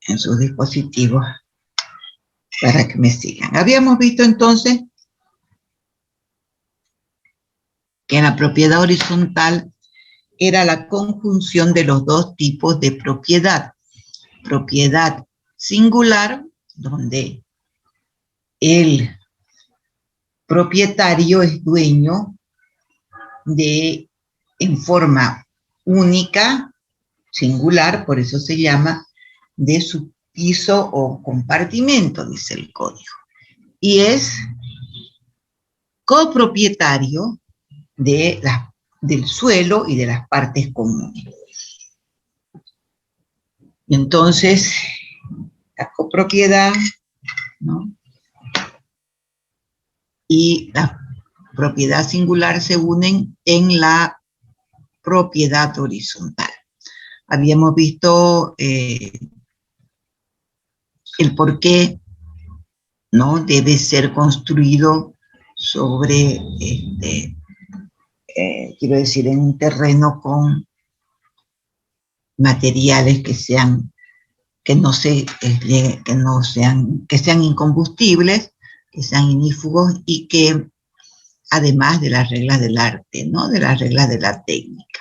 en sus dispositivos para que me sigan. Habíamos visto entonces que la propiedad horizontal era la conjunción de los dos tipos de propiedad. Propiedad singular, donde el propietario es dueño en forma única, singular, por eso se llama, de su piso o compartimento, dice el código. Y es copropietario del suelo y de las partes comunes. Entonces, la copropiedad, ¿no?, y la propiedad singular se unen en la propiedad horizontal. Habíamos visto el por qué, ¿no?, debe ser construido sobre, quiero decir, en un terreno con materiales que sean incombustibles, que sean ignífugos y que, además de las reglas del arte, ¿no?, de las reglas de la técnica.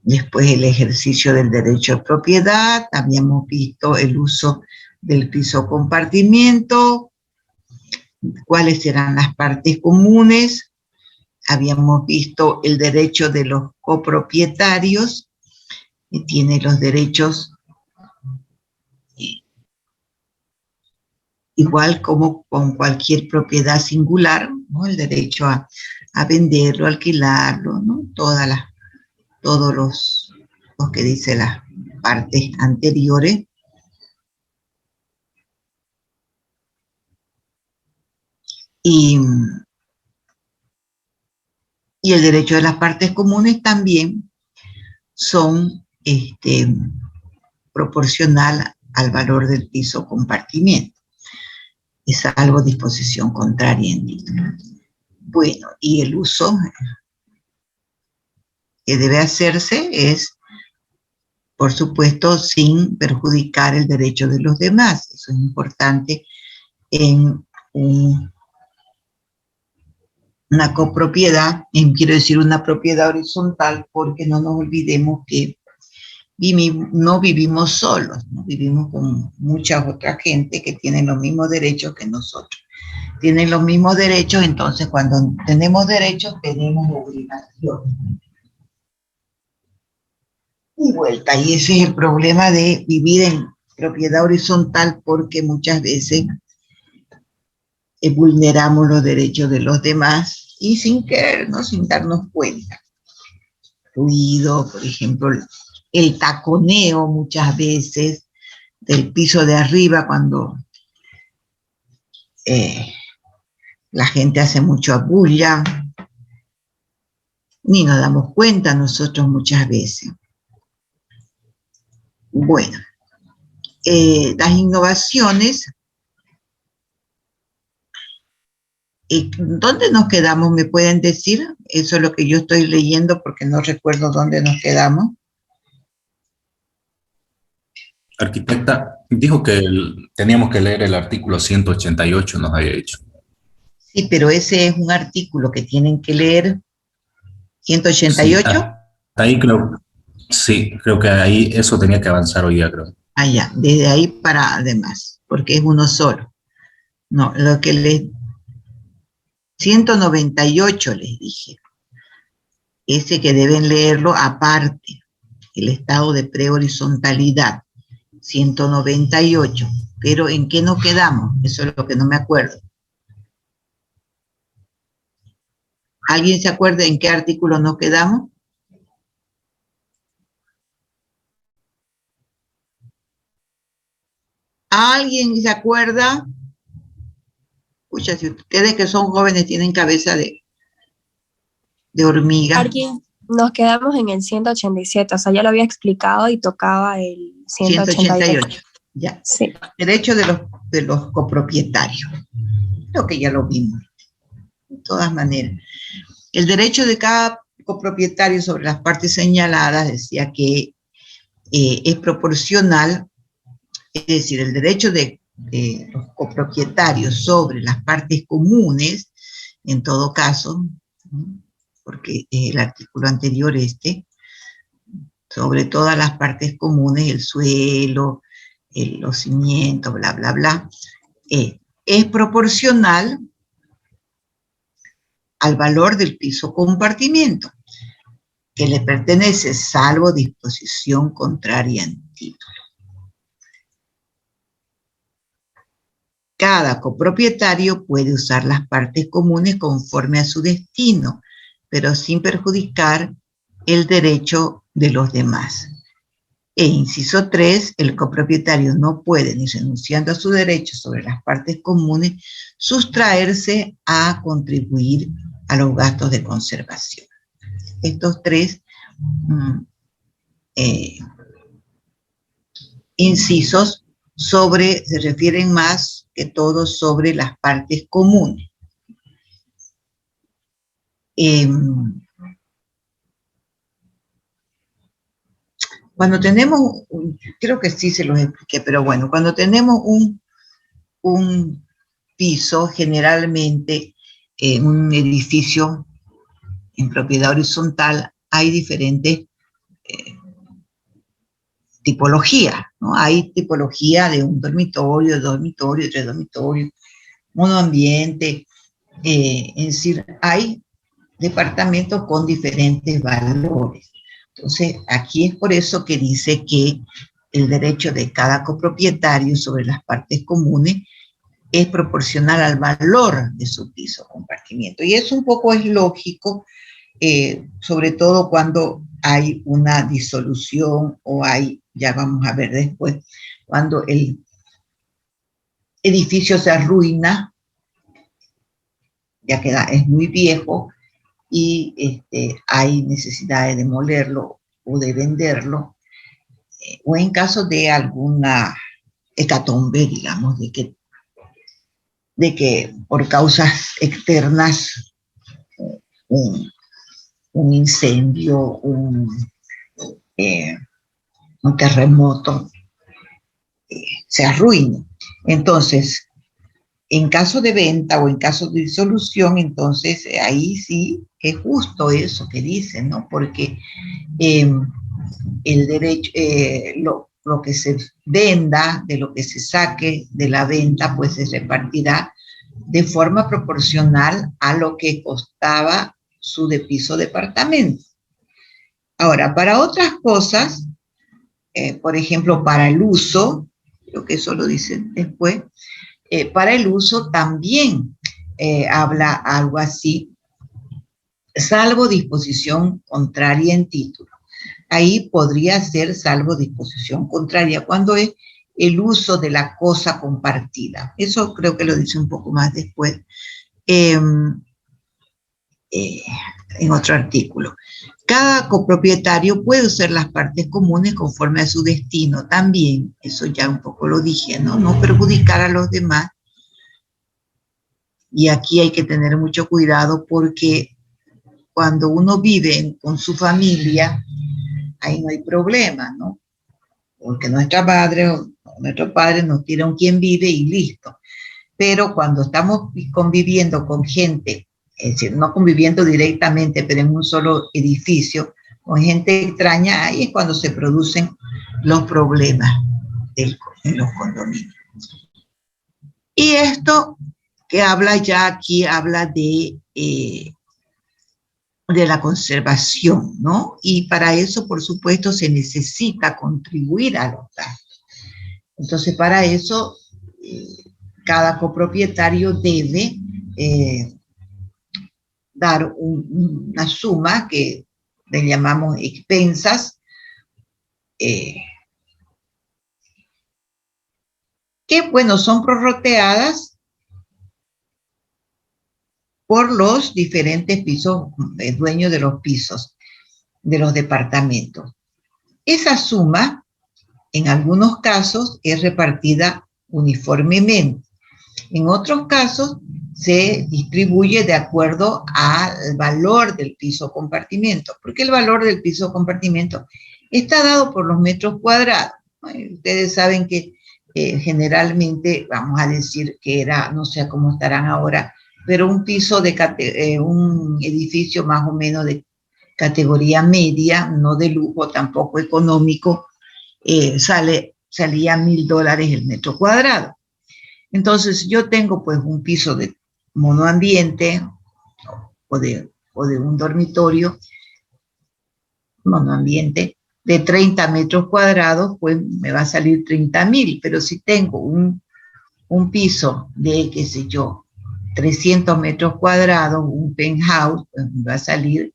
Después el ejercicio del derecho de propiedad, habíamos visto el uso del piso compartimiento, cuáles eran las partes comunes, habíamos visto el derecho de los copropietarios, que tiene los derechos igual como con cualquier propiedad singular, ¿no?, el derecho a venderlo, alquilarlo, ¿no?, todos los que dice las partes anteriores. Y el derecho de las partes comunes también son proporcional al valor del piso compartimiento. Es salvo disposición contraria en título. Bueno, y el uso que debe hacerse es, por supuesto, sin perjudicar el derecho de los demás. Eso es importante en una copropiedad, quiero decir una propiedad horizontal, porque no nos olvidemos que no vivimos solos, ¿no?, vivimos con mucha otra gente que tiene los mismos derechos que nosotros. Tienen los mismos derechos, entonces cuando tenemos derechos tenemos obligaciones. Y vuelta, y ese es el problema de vivir en propiedad horizontal, porque muchas veces vulneramos los derechos de los demás y sin querer, ¿no?, sin darnos cuenta. Ruido, por ejemplo, el taconeo muchas veces del piso de arriba cuando la gente hace mucha bulla, ni nos damos cuenta nosotros muchas veces. Bueno, las innovaciones, ¿dónde nos quedamos? ¿Me pueden decir? Eso es lo que yo estoy leyendo porque no recuerdo dónde nos quedamos. Arquitecta, dijo que teníamos que leer el artículo 188, nos había dicho. Sí, pero ese es un artículo que tienen que leer. 188. Sí, ahí creo que ahí eso tenía que avanzar hoy día, creo. Ah, ya, desde ahí para además, porque es uno solo. No, lo que les... 198 les dije. Ese que deben leerlo aparte. El estado de prehorizontalidad. 198. Pero ¿en qué nos quedamos? Eso es lo que no me acuerdo. ¿Alguien se acuerda en qué artículo nos quedamos? ¿Alguien se acuerda? Escucha, si ustedes que son jóvenes tienen cabeza de hormiga. Alguien, nos quedamos en el 187, o sea, ya lo había explicado y tocaba el 188. Ya. Sí. Derecho de los copropietarios. Creo que ya lo vimos. De todas maneras. El derecho de cada copropietario sobre las partes señaladas decía que es proporcional, es decir, el derecho de los copropietarios sobre las partes comunes, en todo caso, porque el artículo anterior sobre todas las partes comunes, el suelo, los cimientos, bla, bla, bla, es proporcional al valor del piso compartimiento, que le pertenece salvo disposición contraria en título. Cada copropietario puede usar las partes comunes conforme a su destino, pero sin perjudicar el derecho de los demás. E inciso 3, el copropietario no puede, ni renunciando a su derecho sobre las partes comunes, sustraerse a contribuir a los gastos de conservación. Estos tres incisos se refieren más que todo sobre las partes comunes. Cuando tenemos, creo que sí se los expliqué, pero bueno, cuando tenemos un piso, generalmente en un edificio en propiedad horizontal hay diferentes tipologías, ¿no? Hay tipología de un dormitorio, dos dormitorios, tres dormitorios, monoambiente, es decir, hay departamentos con diferentes valores. Entonces, aquí es por eso que dice que el derecho de cada copropietario sobre las partes comunes es proporcional al valor de su piso compartimiento. Y eso un poco es lógico, sobre todo cuando hay una disolución o hay, ya vamos a ver después, cuando el edificio se arruina, ya es muy viejo, y hay necesidad de demolerlo o de venderlo, o en caso de alguna hecatombe, digamos, de que por causas externas, un incendio, un terremoto, se arruine. Entonces, en caso de venta o en caso de disolución, entonces ahí sí es justo eso que dicen, ¿no? Porque el derecho, lo que se venda, de lo que se saque de la venta, pues se repartirá de forma proporcional a lo que costaba su piso departamento. Ahora, para otras cosas, por ejemplo, para el uso, creo que eso lo dicen después, para el uso también habla algo así, salvo disposición contraria en título. Ahí podría ser salvo disposición contraria, cuando es el uso de la cosa compartida. Eso creo que lo dice un poco más después, en otro artículo. Cada copropietario puede usar las partes comunes conforme a su destino también, eso ya un poco lo dije, ¿no? No perjudicar a los demás. Y aquí hay que tener mucho cuidado porque cuando uno vive con su familia, ahí no hay problema, ¿no? Porque nuestra madre o nuestro padre nos tira un quien vive y listo. Pero cuando estamos conviviendo con gente, es decir, no conviviendo directamente, pero en un solo edificio, con gente extraña, ahí es cuando se producen los problemas en los condominios. Y esto que habla ya aquí, habla de la conservación, ¿no? Y para eso, por supuesto, se necesita contribuir a los gastos. Entonces, para eso, cada copropietario debe dar una suma que le llamamos expensas, que, bueno, son prorrateadas por los diferentes pisos, dueños de los pisos, de los departamentos. Esa suma, en algunos casos, es repartida uniformemente. En otros casos, se distribuye de acuerdo al valor del piso compartimento, porque el valor del piso compartimento Está dado por los metros cuadrados. Ustedes saben que generalmente, vamos a decir que era, no sé cómo estarán ahora, pero un piso de un edificio más o menos de categoría media, no de lujo, tampoco económico, salía $1,000 el metro cuadrado. Entonces yo tengo pues un piso de monoambiente o de un dormitorio monoambiente de 30 metros cuadrados, pues me va a salir 30,000, pero si tengo un piso de, qué sé yo, 300 metros cuadrados, un penthouse, pues me va a salir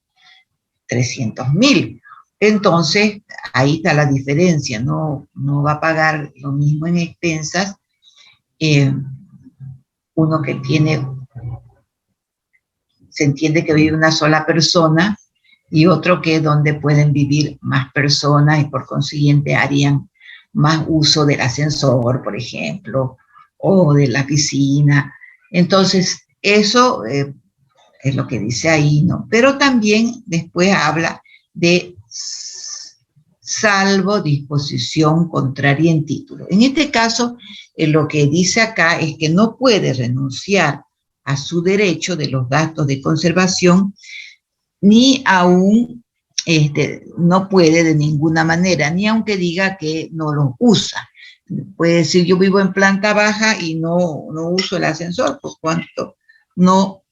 300,000. Entonces, ahí está la diferencia, no va a pagar lo mismo en expensas uno que tiene, se entiende que vive una sola persona, y otro que es donde pueden vivir más personas y por consiguiente harían más uso del ascensor, por ejemplo, o de la piscina. Entonces, eso es lo que dice ahí, ¿no? Pero también después habla de salvo disposición contraria en título. En este caso, lo que dice acá es que no puede renunciar a su derecho de los gastos de conservación, ni aún no puede de ninguna manera, ni aunque diga que no los usa. Puede decir, yo vivo en planta baja y no uso el ascensor, por cuanto no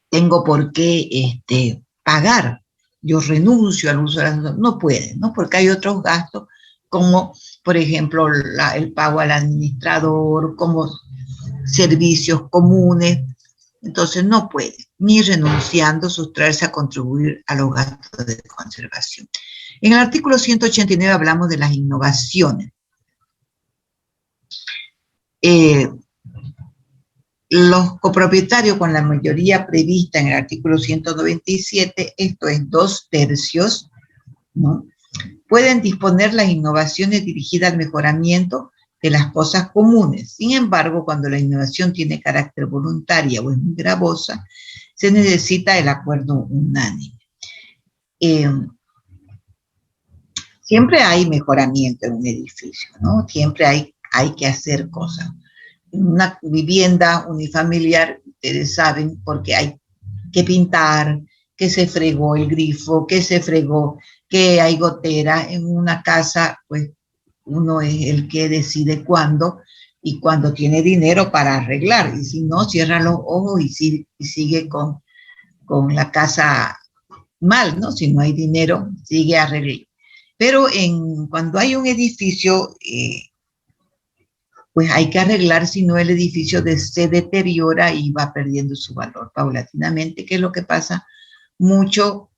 tengo por qué pagar. Yo renuncio al uso del ascensor. No puede, ¿no? Porque hay otros gastos, como, por ejemplo, el pago al administrador, como servicios comunes. Entonces no puede, ni renunciando, sustraerse a contribuir a los gastos de conservación. En el artículo 189 hablamos de las innovaciones. Los copropietarios con la mayoría prevista en el artículo 197, esto es 2/3, ¿no?, pueden disponer las innovaciones dirigidas al mejoramiento de las cosas comunes. Sin embargo, cuando la innovación tiene carácter voluntaria o es muy gravosa, se necesita el acuerdo unánime. Siempre hay mejoramiento en un edificio, ¿no? Siempre hay que hacer cosas. En una vivienda unifamiliar, ustedes saben, porque hay que pintar, que se fregó el grifo, que se fregó, que hay gotera. En una casa, pues uno es el que decide cuándo, y cuando tiene dinero para arreglar, y si no, cierra los ojos y sigue con la casa mal, ¿no? Si no hay dinero, sigue arreglando. Pero cuando hay un edificio, pues hay que arreglar, si no el edificio se deteriora y va perdiendo su valor paulatinamente, que es lo que pasa mucho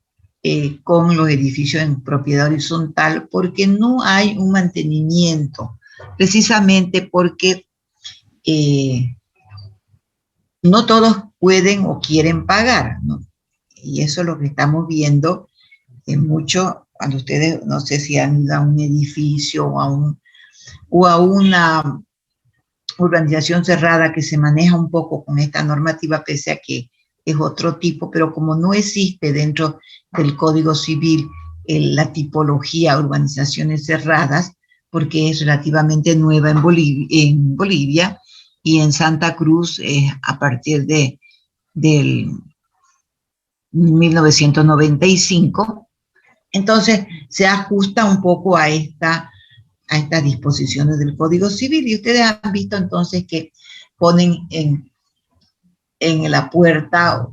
con los edificios en propiedad horizontal, porque no hay un mantenimiento, precisamente porque no todos pueden o quieren pagar, ¿no? Y eso es lo que estamos viendo mucho cuando ustedes, no sé si han ido a un edificio o a una urbanización cerrada que se maneja un poco con esta normativa, pese a que es otro tipo, pero como no existe dentro del Código Civil la tipología urbanizaciones cerradas, porque es relativamente nueva en Bolivia y en Santa Cruz a partir del 1995, entonces se ajusta un poco a estas disposiciones del Código Civil, y ustedes han visto entonces que ponen en la puerta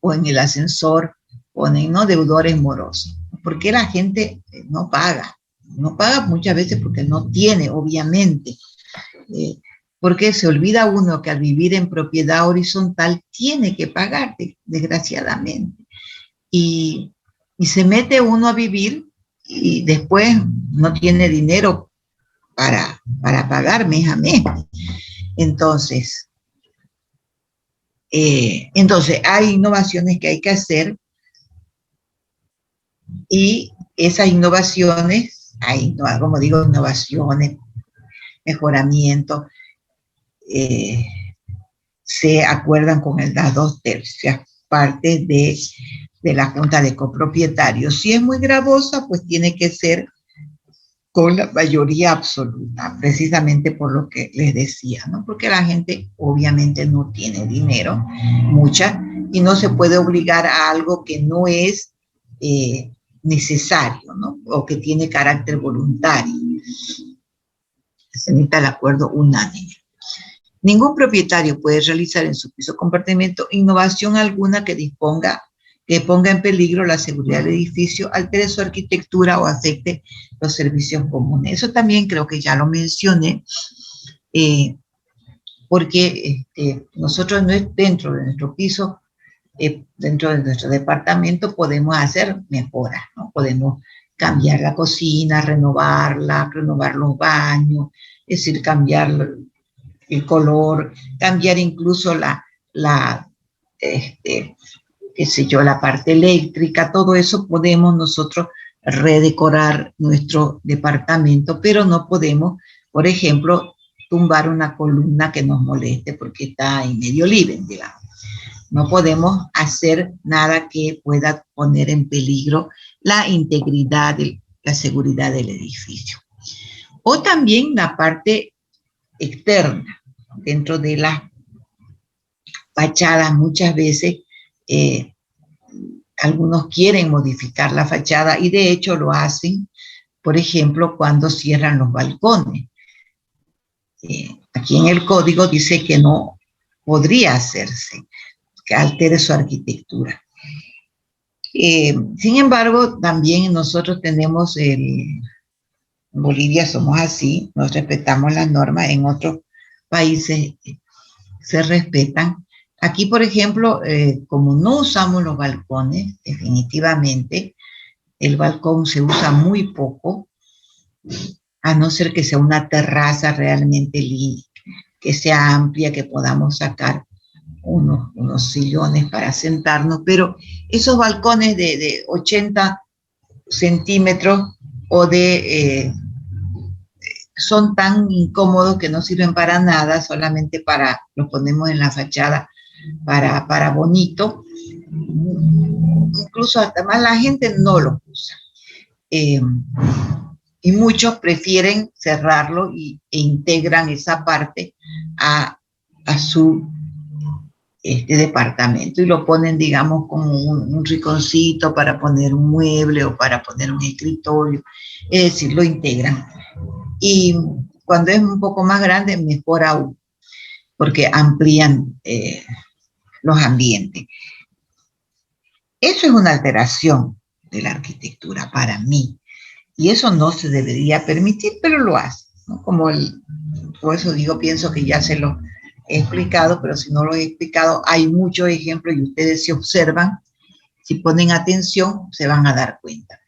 o en el ascensor, ponen, ¿no?, deudores morosos, porque la gente no paga muchas veces porque no tiene, obviamente, porque se olvida uno que al vivir en propiedad horizontal tiene que pagar, desgraciadamente, y se mete uno a vivir y después no tiene dinero para pagar mes a mes. Entonces hay innovaciones que hay que hacer, y esas innovaciones, como digo, innovaciones, mejoramiento, se acuerdan con las 2/3 partes de la Junta de Copropietarios. Si es muy gravosa, pues tiene que ser con la mayoría absoluta, precisamente por lo que les decía, ¿no? Porque la gente obviamente no tiene dinero, mucha, y no se puede obligar a algo que no es necesario, ¿no? O que tiene carácter voluntario. Se necesita el acuerdo unánime. Ningún propietario puede realizar en su piso o compartimento innovación alguna que ponga en peligro la seguridad del edificio, altere su arquitectura o afecte los servicios comunes. Eso también creo que ya lo mencioné, porque nosotros dentro de nuestro piso, dentro de nuestro departamento, podemos hacer mejoras, ¿no? Podemos cambiar la cocina, renovar los baños, es decir, cambiar el color, cambiar incluso qué sé yo, la parte eléctrica, todo eso podemos nosotros redecorar nuestro departamento, pero no podemos, por ejemplo, tumbar una columna que nos moleste porque está en medio living, digamos. No podemos hacer nada que pueda poner en peligro la integridad, la seguridad del edificio. O también la parte externa, dentro de las fachadas muchas veces, algunos quieren modificar la fachada y de hecho lo hacen, por ejemplo, cuando cierran los balcones. Aquí en el código dice que no podría hacerse, que altere su arquitectura. Sin embargo, también nosotros tenemos en Bolivia somos así, nos respetamos las normas, en otros países se respetan. Aquí, por ejemplo, como no usamos los balcones, definitivamente, el balcón se usa muy poco, a no ser que sea una terraza realmente que sea amplia, que podamos sacar unos sillones para sentarnos, pero esos balcones de 80 centímetros o son tan incómodos que no sirven para nada, solamente los ponemos en la fachada para bonito. Incluso hasta más la gente no los usa. Y muchos prefieren cerrarlo e integran esa parte a su departamento y lo ponen, digamos, como un rinconcito para poner un mueble o para poner un escritorio, es decir, lo integran. Y cuando es un poco más grande, mejor aún, porque amplían los ambientes. Eso es una alteración de la arquitectura para mí, y eso no se debería permitir, pero lo hace, ¿no? Por eso digo, pienso que ya se lo he explicado, pero si no lo he explicado, hay muchos ejemplos y ustedes si observan, si ponen atención, se van a dar cuenta.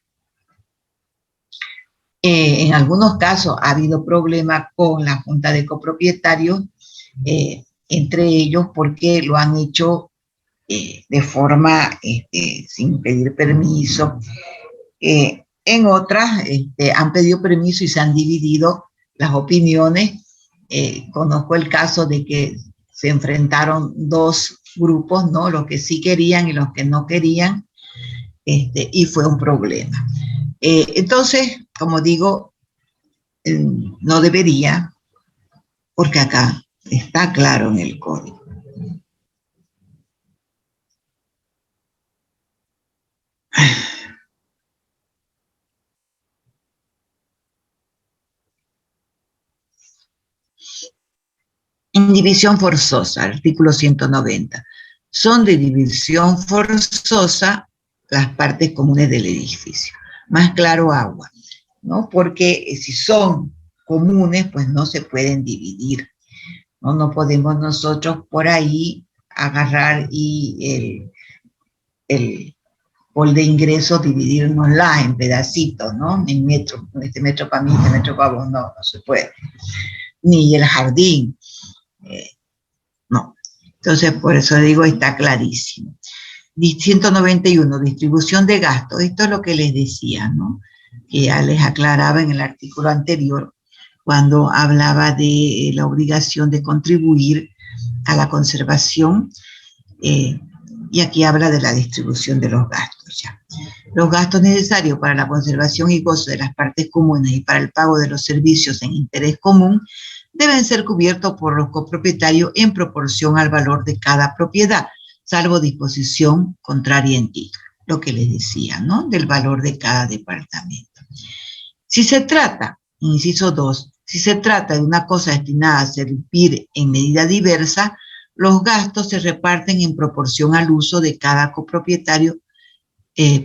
En algunos casos ha habido problemas con la Junta de Copropietarios, entre ellos porque lo han hecho de forma sin pedir permiso. En otras han pedido permiso y se han dividido las opiniones. Conozco el caso de que se enfrentaron dos grupos, ¿no? Los que sí querían y los que no querían, y fue un problema. Entonces, como digo, no debería, porque acá está claro en el código. División forzosa, artículo 190. Son de división forzosa las partes comunes del edificio. Más claro, agua, ¿no? Porque si son comunes, pues no se pueden dividir, ¿no? No podemos nosotros por ahí agarrar y el hall de ingreso dividirnosla en pedacitos, ¿no? En metros, este metro para mí, este metro para vos, no se puede. Ni el jardín. No. Entonces, por eso digo, está clarísimo. 191, distribución de gastos. Esto es lo que les decía, ¿no? Que ya les aclaraba en el artículo anterior, cuando hablaba de la obligación de contribuir a la conservación Y aquí habla de la distribución de los gastos ya. Los gastos necesarios para la conservación y gozo de las partes comunes y para el pago de los servicios en interés común deben ser cubiertos por los copropietarios en proporción al valor de cada propiedad, salvo disposición contraria en título. Lo que les decía, ¿no? Del valor de cada departamento. Si se trata, inciso 2, si se trata de una cosa destinada a servir en medida diversa, los gastos se reparten en proporción al uso de cada copropietario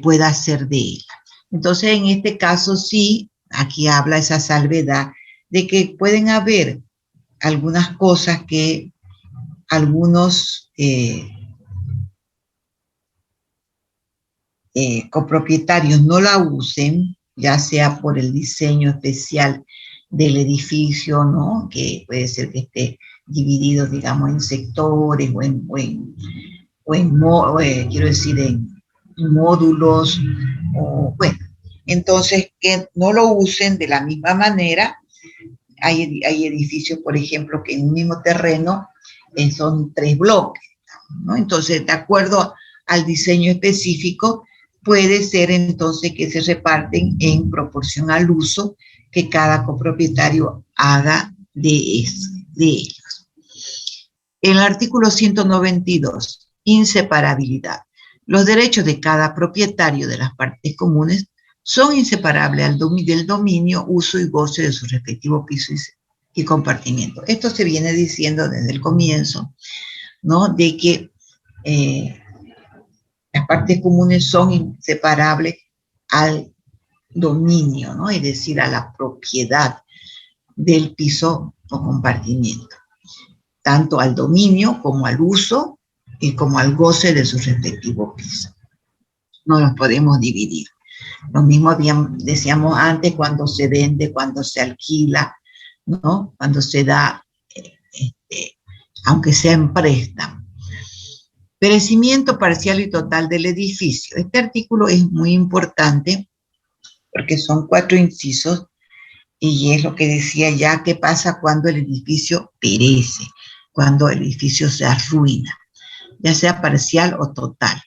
pueda hacer de ella. Entonces, en este caso sí, aquí habla esa salvedad de que pueden haber algunas cosas que algunos copropietarios no la usen, ya sea por el diseño especial del edificio, ¿no? Que puede ser que esté dividido, digamos, en sectores quiero decir, en módulos, o bueno, entonces que no lo usen de la misma manera. Hay edificios, por ejemplo, que en un mismo terreno son 3 bloques, ¿no? Entonces, de acuerdo al diseño específico, puede ser entonces que se reparten en proporción al uso que cada copropietario haga de ellos. En el artículo 192, inseparabilidad. Los derechos de cada propietario de las partes comunes son inseparables del dominio, uso y goce de su respectivo piso y compartimiento. Esto se viene diciendo desde el comienzo, ¿no? De que las partes comunes son inseparables al dominio, ¿no? Es decir, a la propiedad del piso o compartimiento, tanto al dominio como al uso y como al goce de su respectivo piso. No los podemos dividir. Lo mismo decíamos antes cuando se vende, cuando se alquila, ¿no? Cuando se da, aunque sea en préstamo. Perecimiento parcial y total del edificio. Este artículo es muy importante porque son 4 incisos y es lo que decía ya, qué pasa cuando el edificio perece, cuando el edificio se arruina, ya sea parcial o total.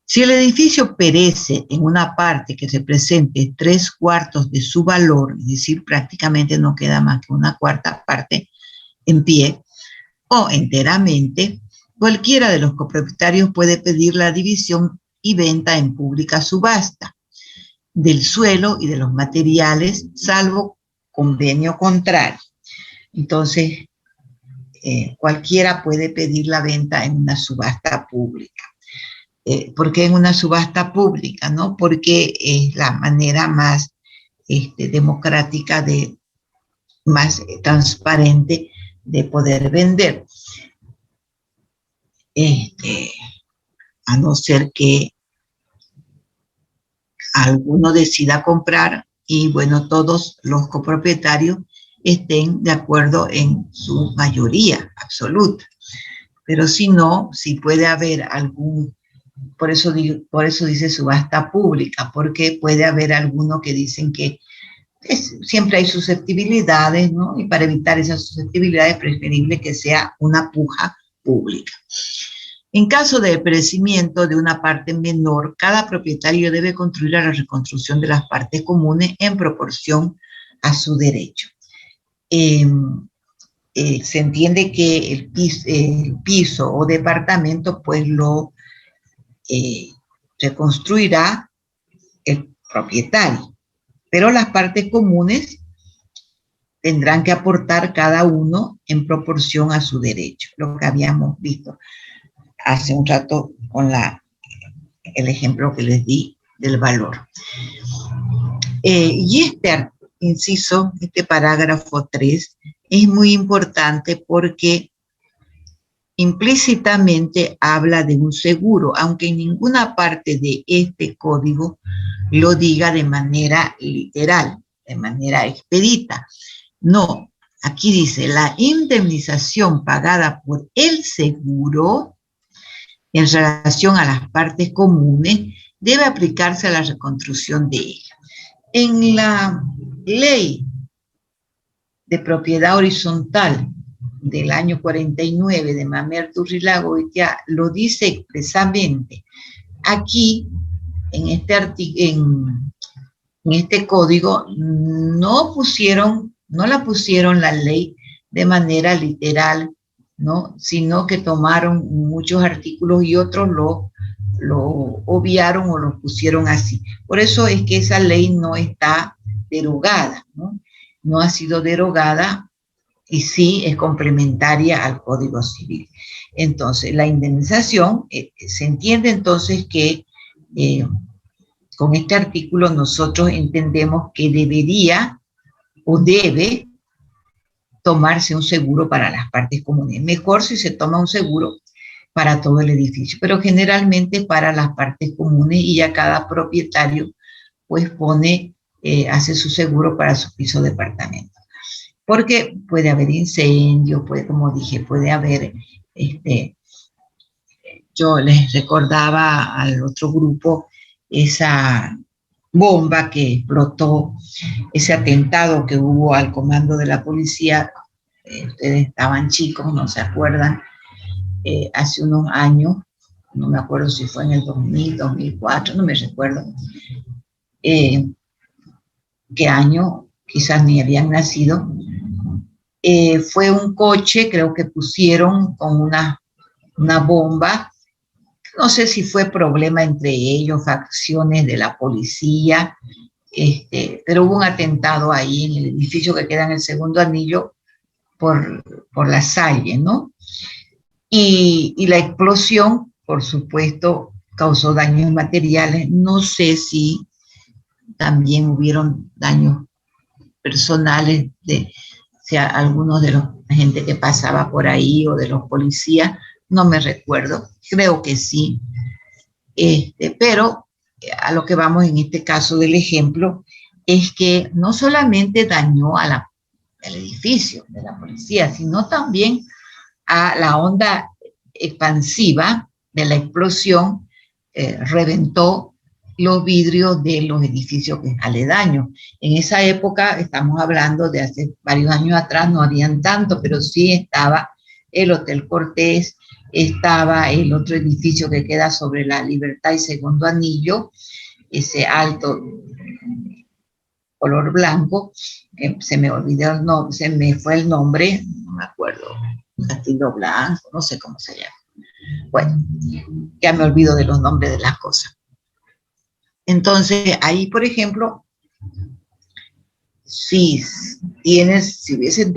Si el edificio perece en una parte que represente 3/4 de su valor, es decir, prácticamente no queda más que una cuarta parte en pie, o enteramente, cualquiera de los copropietarios puede pedir la división y venta en pública subasta del suelo y de los materiales, salvo convenio contrario. Entonces, cualquiera puede pedir la venta en una subasta pública. ¿Por qué en una subasta pública? ¿No? Porque es la manera más democrática, más transparente de poder vender. A no ser que alguno decida comprar y, bueno, todos los copropietarios estén de acuerdo en su mayoría absoluta. Pero si no, si puede haber algún... Por eso dice subasta pública, porque puede haber algunos que dicen que siempre hay susceptibilidades, ¿no? Y para evitar esas susceptibilidades es preferible que sea una puja pública. En caso de perecimiento de una parte menor, cada propietario debe contribuir a la reconstrucción de las partes comunes en proporción a su derecho. Se entiende que el piso o departamento pues lo reconstruirá el propietario, pero las partes comunes tendrán que aportar cada uno en proporción a su derecho, lo que habíamos visto hace un rato con el ejemplo que les di del valor. Y este inciso, este parágrafo 3, es muy importante porque implícitamente habla de un seguro, aunque en ninguna parte de este código lo diga de manera literal, de manera expedita. No, aquí dice, la indemnización pagada por el seguro en relación a las partes comunes debe aplicarse a la reconstrucción de ella. En la ley de propiedad horizontal del año 49 de Mamer Turrilagoitia lo dice expresamente. Aquí, en este código, no la pusieron la ley de manera literal, ¿no? Sino que tomaron muchos artículos y otros lo obviaron o lo pusieron así. Por eso es que esa ley no está derogada, ¿no? No ha sido derogada y sí es complementaria al Código Civil. Entonces, la indemnización, se entiende entonces que con este artículo nosotros entendemos que debería o debe tomarse un seguro para las partes comunes. Mejor si se toma un seguro para todo el edificio, pero generalmente para las partes comunes, y ya cada propietario pues hace su seguro para su piso departamento. Porque puede haber incendio, como dije, puede haber, yo les recordaba al otro grupo esa bomba que explotó, ese atentado que hubo al comando de la policía. Ustedes estaban chicos, no se acuerdan, hace unos años, no me acuerdo si fue en el 2000, 2004, no me recuerdo qué año, quizás ni habían nacido. Fue un coche, creo que pusieron con una bomba. No sé si fue problema entre ellos, facciones de la policía, pero hubo un atentado ahí en el edificio que queda en el segundo anillo por La Salle, ¿no? Y la explosión, por supuesto, causó daños materiales. No sé si también hubieron daños personales sea algunos de la gente que pasaba por ahí o de los policías, no me recuerdo, creo que sí. Pero a lo que vamos en este caso del ejemplo es que no solamente dañó al edificio de la policía, sino también a la onda expansiva de la explosión, reventó los vidrios de los edificios aledaños. En esa época, estamos hablando de hace varios años atrás, no habían tanto, pero sí estaba el Hotel Cortés, estaba el otro edificio que queda sobre la Libertad y Segundo Anillo, ese alto color blanco, se me olvidó el nombre, se me fue el nombre, no me acuerdo, Castillo Blanco, no sé cómo se llama. Bueno, ya me olvido de los nombres de las cosas. Entonces, ahí, por ejemplo, si hubiesen,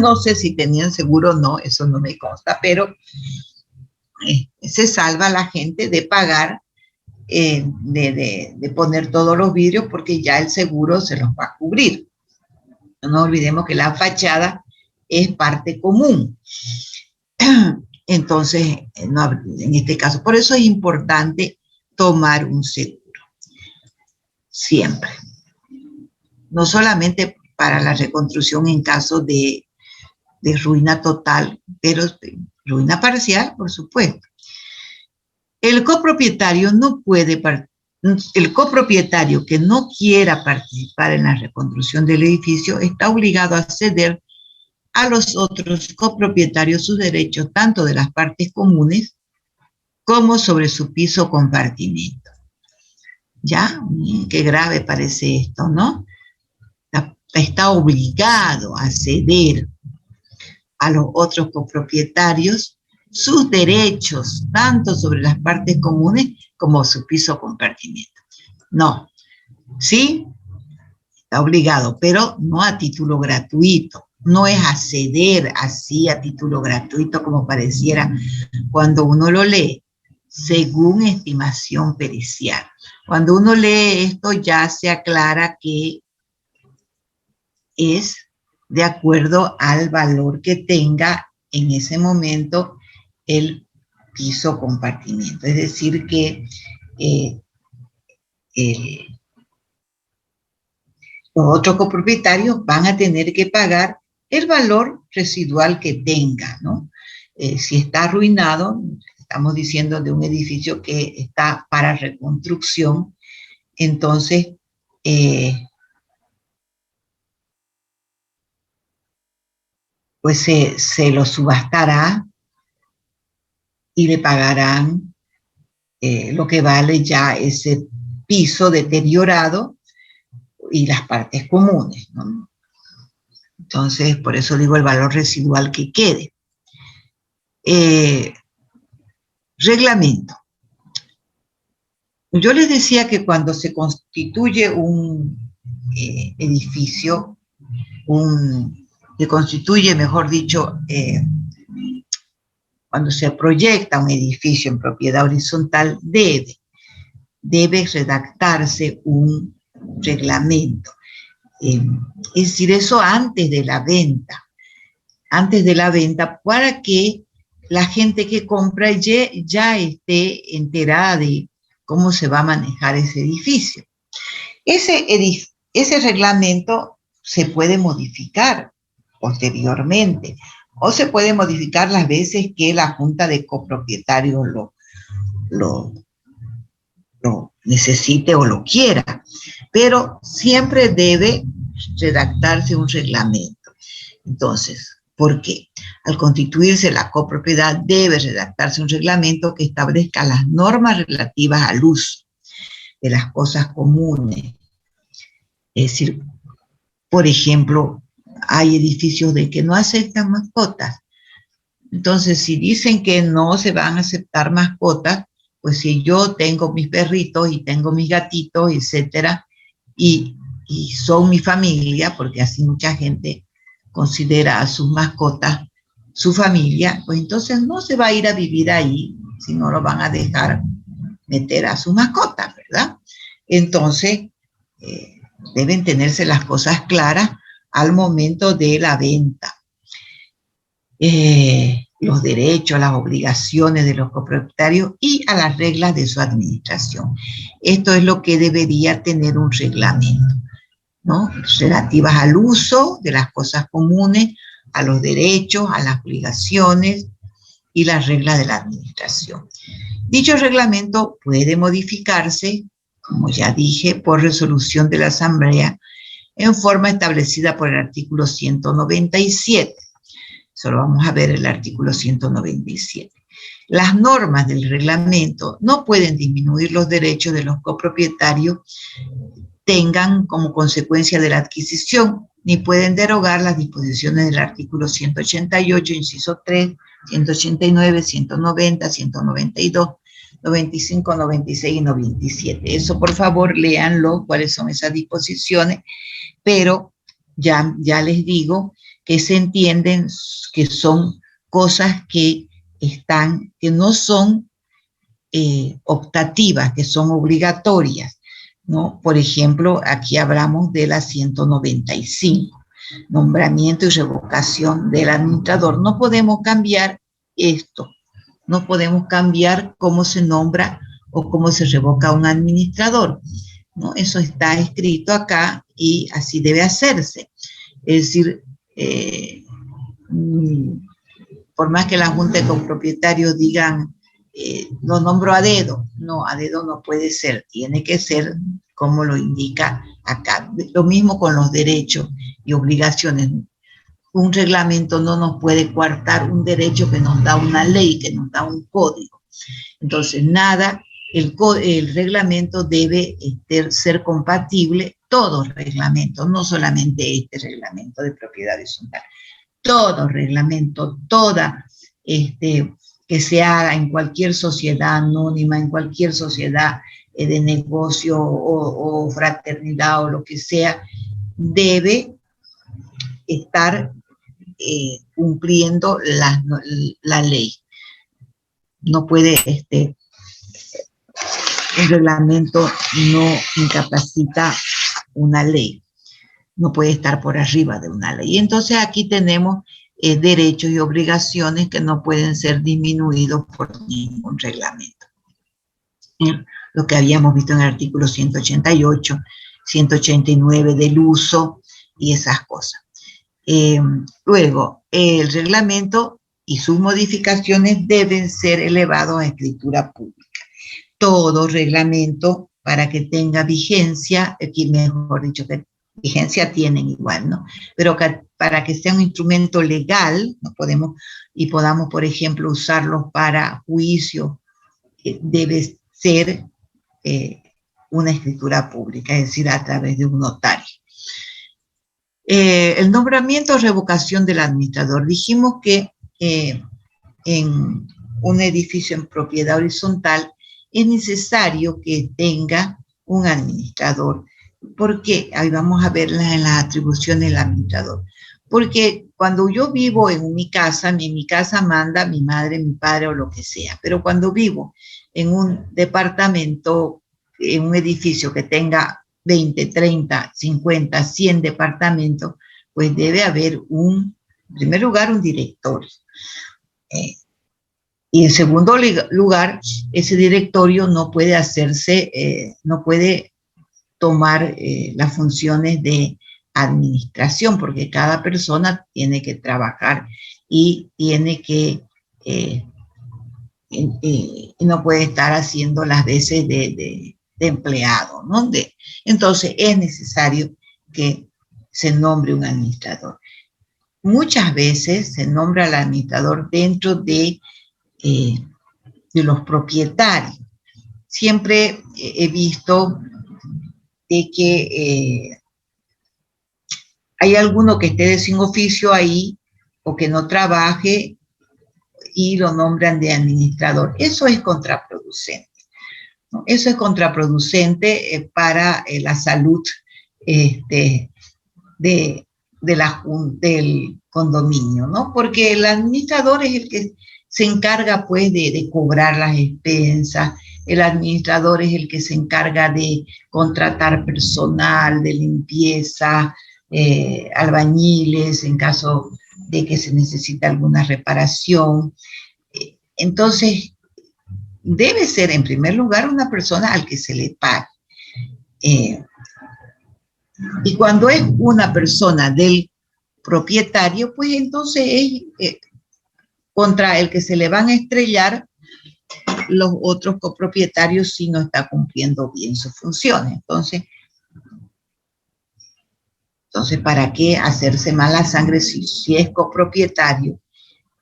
no sé si tenían seguro o no, eso no me consta, pero se salva a la gente de pagar, de poner todos los vidrios, porque ya el seguro se los va a cubrir. No nos olvidemos que la fachada es parte común. Entonces, no, en este caso, por eso es importante tomar un seguro. Siempre. No solamente para la reconstrucción en caso de ruina total, pero ruina parcial, por supuesto. El copropietario que no quiera participar en la reconstrucción del edificio está obligado a ceder a los otros copropietarios sus derechos, tanto de las partes comunes como sobre su piso o compartimento. ¿Ya? Qué grave parece esto, ¿no? Está obligado a ceder a los otros copropietarios sus derechos, tanto sobre las partes comunes como su piso o compartimento. No, sí, está obligado, pero no a título gratuito. No es acceder así a título gratuito como pareciera cuando uno lo lee, según estimación pericial. Cuando uno lee esto ya se aclara que es de acuerdo al valor que tenga en ese momento el piso compartimiento. Es decir, que los otros copropietarios van a tener que pagar el valor residual que tenga, ¿no? Si está arruinado, estamos diciendo de un edificio que está para reconstrucción, entonces pues se lo subastará y le pagarán lo que vale ya ese piso deteriorado y las partes comunes, ¿no? Entonces, por eso digo el valor residual que quede. Reglamento. Yo les decía que cuando se constituye un edificio, se constituye, mejor dicho, cuando se proyecta un edificio en propiedad horizontal, debe redactarse un reglamento. Es decir, eso antes de la venta, para que la gente que compra ya esté enterada de cómo se va a manejar ese edificio. Ese reglamento se puede modificar posteriormente, o se puede modificar las veces que la Junta de Copropietarios lo necesite o lo quiera, pero siempre debe redactarse un reglamento. Entonces, ¿por qué? Al constituirse la copropiedad debe redactarse un reglamento que establezca las normas relativas al uso de las cosas comunes. Es decir, por ejemplo, hay edificios de que no aceptan mascotas. Entonces, si dicen que no se van a aceptar mascotas, pues si yo tengo mis perritos y tengo mis gatitos, etcétera, y son mi familia, porque así mucha gente considera a sus mascotas su familia, pues entonces no se va a ir a vivir ahí, si no lo van a dejar meter a sus mascotas, ¿verdad? Entonces, deben tenerse las cosas claras al momento de la venta. Los derechos, las obligaciones de los copropietarios y a las reglas de su administración. Esto es lo que debería tener un reglamento, ¿no? Relativas al uso de las cosas comunes, a los derechos, a las obligaciones y las reglas de la administración. Dicho reglamento puede modificarse, como ya dije, por resolución de la Asamblea en forma establecida por el artículo 197. Solo vamos a ver el artículo 197. Las normas del reglamento no pueden disminuir los derechos de los copropietarios tengan como consecuencia de la adquisición, ni pueden derogar las disposiciones del artículo 188, inciso 3, 189, 190, 192, 95, 96 y 97. Eso, por favor, léanlo, cuáles son esas disposiciones, pero ya les digo que se entienden que son cosas que no son optativas, que son obligatorias, ¿no? Por ejemplo, aquí hablamos de la 195, nombramiento y revocación del administrador. No podemos cambiar esto, no podemos cambiar cómo se nombra o cómo se revoca un administrador, ¿no? Eso está escrito acá y así debe hacerse. Es decir, por más que la Junta de Copropietarios digan, lo nombro a dedo, no, a dedo no puede ser, tiene que ser como lo indica acá. Lo mismo con los derechos y obligaciones. Un reglamento no nos puede coartar un derecho que nos da una ley, que nos da un código. Entonces, el reglamento debe ser compatible, todo reglamento, no solamente este reglamento de propiedad horizontal, todo reglamento, que se haga en cualquier sociedad anónima, en cualquier sociedad de negocio o fraternidad o lo que sea, debe estar cumpliendo la ley. No puede, un reglamento no incapacita una ley, no puede estar por arriba de una ley. Entonces aquí tenemos derechos y obligaciones que no pueden ser disminuidos por ningún reglamento. Lo que habíamos visto en el artículo 188, 189 del uso y esas cosas. Luego, el reglamento y sus modificaciones deben ser elevados a escritura pública. Todo reglamento, para que tenga vigencia, aquí mejor dicho, que vigencia tienen igual, ¿no? Pero para que sea un instrumento legal, no podemos, y podamos, por ejemplo, usarlos para juicio, debe ser una escritura pública, es decir, a través de un notario. El nombramiento o revocación del administrador. Dijimos que en un edificio en propiedad horizontal es necesario que tenga un administrador. ¿Por qué? Ahí vamos a verlas en las atribuciones del administrador. Porque cuando yo vivo en mi casa manda mi madre, mi padre o lo que sea. Pero cuando vivo en un departamento, en un edificio que tenga 20, 30, 50, 100 departamentos, pues debe haber en primer lugar, un directorio. Y en segundo lugar, ese directorio no puede no puede tomar las funciones de administración, porque cada persona tiene que trabajar y tiene que, no puede estar haciendo las veces de empleado, ¿no? Entonces es necesario que se nombre un administrador. Muchas veces se nombra al administrador dentro de los propietarios. Siempre he visto de que hay alguno que esté sin oficio ahí o que no trabaje y lo nombran de administrador. Eso es contraproducente, ¿no? Eso es contraproducente para la salud del condominio, ¿no? Porque el administrador es el que se encarga, pues, de cobrar las expensas. El administrador es el que se encarga de contratar personal, de limpieza, albañiles, en caso de que se necesite alguna reparación. Entonces, debe ser, en primer lugar, una persona al que se le pague. Y cuando es una persona del propietario, pues entonces es contra el que se le van a estrellar los otros copropietarios si no está cumpliendo bien sus funciones. Entonces, ¿para qué hacerse mala sangre si es copropietario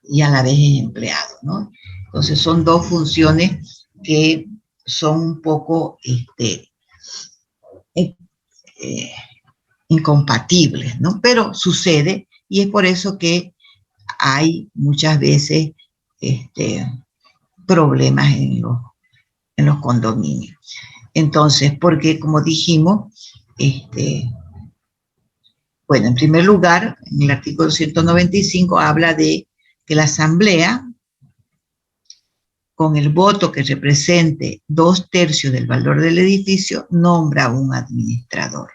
y a la vez es empleado, ¿no? Entonces, son dos funciones que son un poco incompatibles, ¿no? Pero sucede y es por eso que hay muchas veces problemas en los condominios. Entonces, porque como dijimos, bueno, en primer lugar, en el artículo 195 habla de que la asamblea, con el voto que represente 2/3 del valor del edificio, nombra un administrador.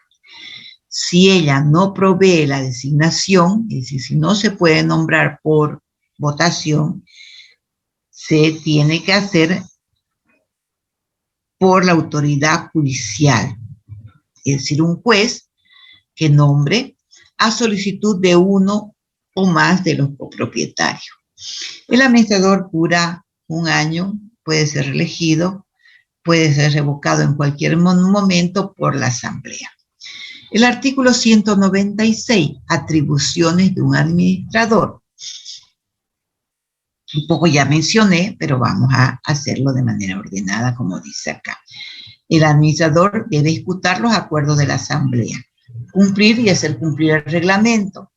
Si ella no provee la designación, es decir, si no se puede nombrar por votación, se tiene que hacer por la autoridad judicial, es decir, un juez que nombre a solicitud de uno o más de los copropietarios. El administrador dura 1 año, puede ser reelegido, puede ser revocado en cualquier momento por la asamblea. El artículo 196, atribuciones de un administrador. Un poco ya mencioné, pero vamos a hacerlo de manera ordenada, como dice acá. El administrador debe ejecutar los acuerdos de la asamblea, cumplir y hacer cumplir el reglamento,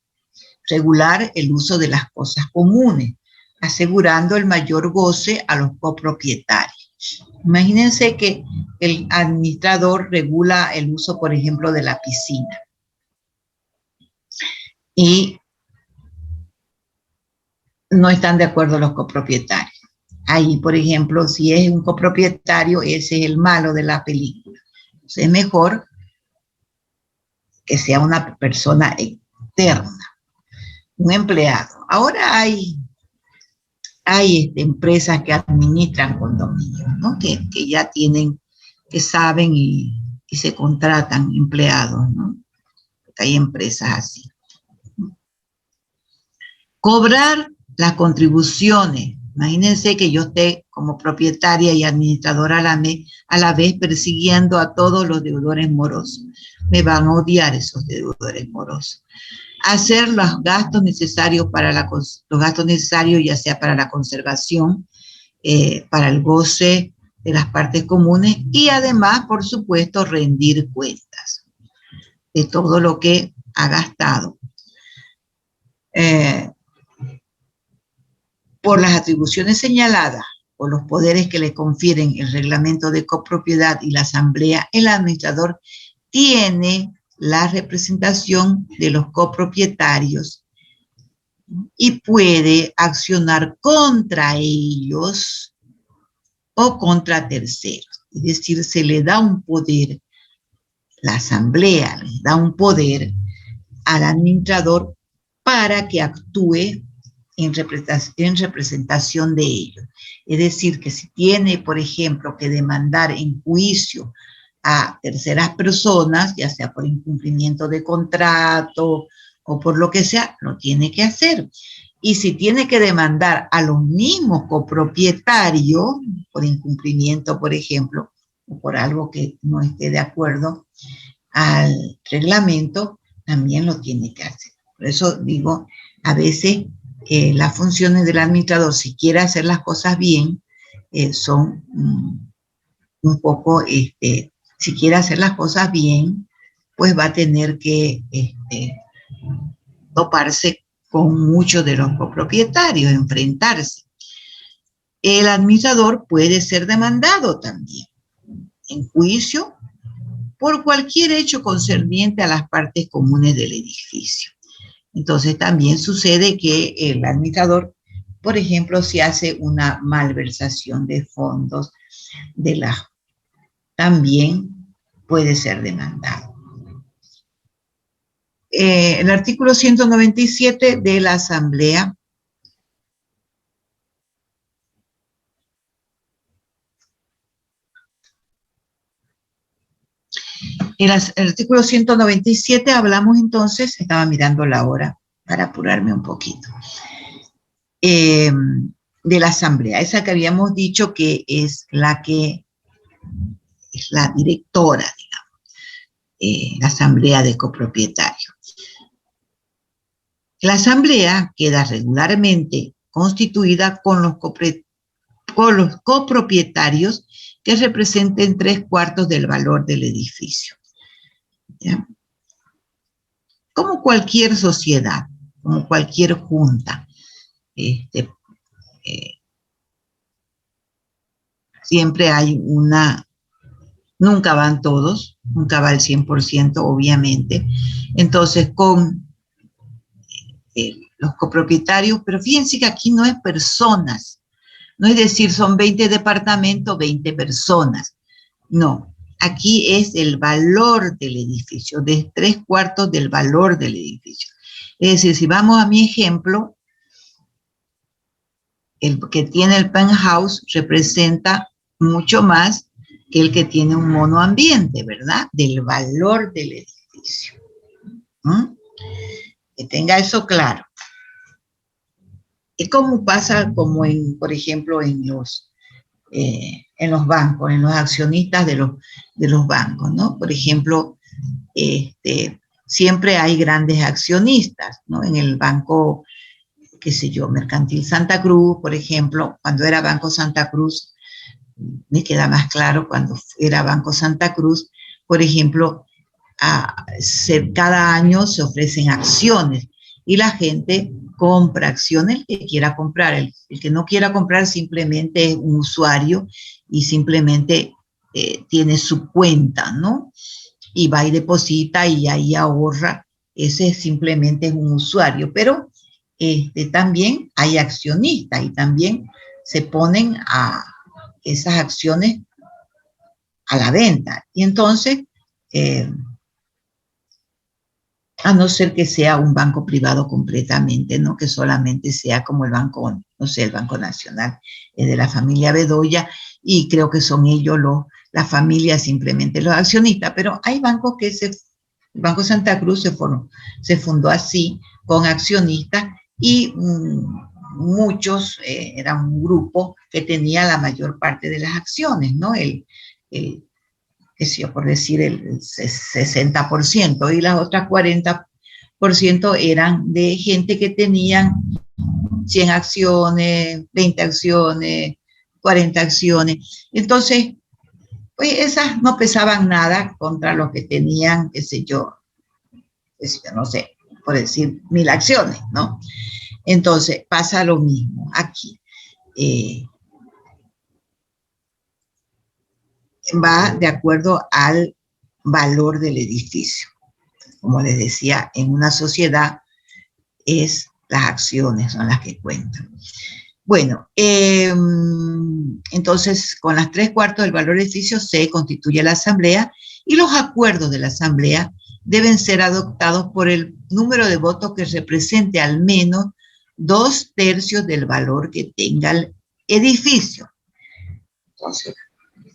regular el uso de las cosas comunes, asegurando el mayor goce a los copropietarios. Imagínense que el administrador regula el uso, por ejemplo, de la piscina. Y no están de acuerdo los copropietarios. Ahí, por ejemplo, si es un copropietario, ese es el malo de la película. Entonces, es mejor que sea una persona externa, un empleado. Ahora hay empresas que administran condominios, ¿no? Que ya tienen, que saben y se contratan empleados, ¿no? Hay empresas así. Cobrar las contribuciones Imagínense que yo esté como propietaria y administradora a la vez persiguiendo a todos los deudores morosos. Me van a odiar esos deudores morosos. Hacer los gastos necesarios ya sea para la conservación, para el goce de las partes comunes y además, por supuesto, rendir cuentas de todo lo que ha gastado. Por las atribuciones señaladas, por los poderes que le confieren el reglamento de copropiedad y la asamblea, el administrador tiene la representación de los copropietarios y puede accionar contra ellos o contra terceros. Es decir, se le da un poder, la asamblea le da un poder al administrador para que actúe en representación de ellos. Es decir, que si tiene, por ejemplo, que demandar en juicio a terceras personas, ya sea por incumplimiento de contrato o por lo que sea, lo tiene que hacer. Y si tiene que demandar a los mismos copropietarios por incumplimiento, por ejemplo, o por algo que no esté de acuerdo al reglamento, también lo tiene que hacer. Por eso digo, a veces las funciones del administrador, si quiere hacer las cosas bien, son un poco, si quiere hacer las cosas bien, pues va a tener que toparse con muchos de los copropietarios, enfrentarse. El administrador puede ser demandado también en juicio por cualquier hecho concerniente a las partes comunes del edificio. Entonces también sucede que el administrador, por ejemplo, si hace una malversación de fondos también puede ser demandado. El artículo 197 de la Asamblea en el artículo 197 hablamos entonces, estaba mirando la hora para apurarme un poquito, de la asamblea, esa que habíamos dicho que es la directora, digamos, la asamblea de copropietarios. La asamblea queda regularmente constituida con los copropietarios que representen 3/4 del valor del edificio. ¿Ya? Como cualquier sociedad, como cualquier junta, siempre hay nunca van todos, nunca va el 100%, obviamente. Entonces, con los copropietarios, pero fíjense que aquí no es personas, no es decir, son 20 departamentos, 20 personas, no. Aquí es el valor del edificio, de 3/4 del valor del edificio. Es decir, si vamos a mi ejemplo, el que tiene el penthouse representa mucho más que el que tiene un monoambiente, ¿verdad? Del valor del edificio. Que tenga eso claro. Es como pasa, como por ejemplo, en los bancos, en los accionistas de los bancos, ¿no? Por ejemplo, siempre hay grandes accionistas, ¿no? En el banco, qué sé yo, Mercantil Santa Cruz, por ejemplo, cuando era Banco Santa Cruz, me queda más claro, cuando era Banco Santa Cruz, por ejemplo, cada año se ofrecen acciones y la gente compra acciones, el que quiera comprar, el que no quiera comprar simplemente es un usuario y simplemente tiene su cuenta, ¿no? Y va y deposita y ahí ahorra, ese simplemente es un usuario, pero también hay accionistas y también se ponen a esas acciones a la venta. Y entonces, a no ser que sea un banco privado completamente, no que solamente sea como el banco, no sé, el Banco Nacional, de la familia Bedoya, y creo que son ellos la familia simplemente los accionistas, pero hay bancos que el Banco Santa Cruz se fundó así, con accionistas, y muchos, era un grupo que tenía la mayor parte de las acciones, ¿no? Qué sé yo, por decir el 60%, y las otras 40% eran de gente que tenían 100 acciones, 20 acciones, 40 acciones. Entonces, pues esas no pesaban nada contra los que tenían, qué sé yo, no sé, por decir 1000 acciones, ¿no? Entonces, pasa lo mismo aquí. Va de acuerdo al valor del edificio. Como les decía, en una sociedad es las acciones son las que cuentan. Bueno, entonces con las 3/4 del valor del edificio se constituye la asamblea y los acuerdos de la asamblea deben ser adoptados por el número de votos que represente al menos 2/3 del valor que tenga el edificio. Entonces,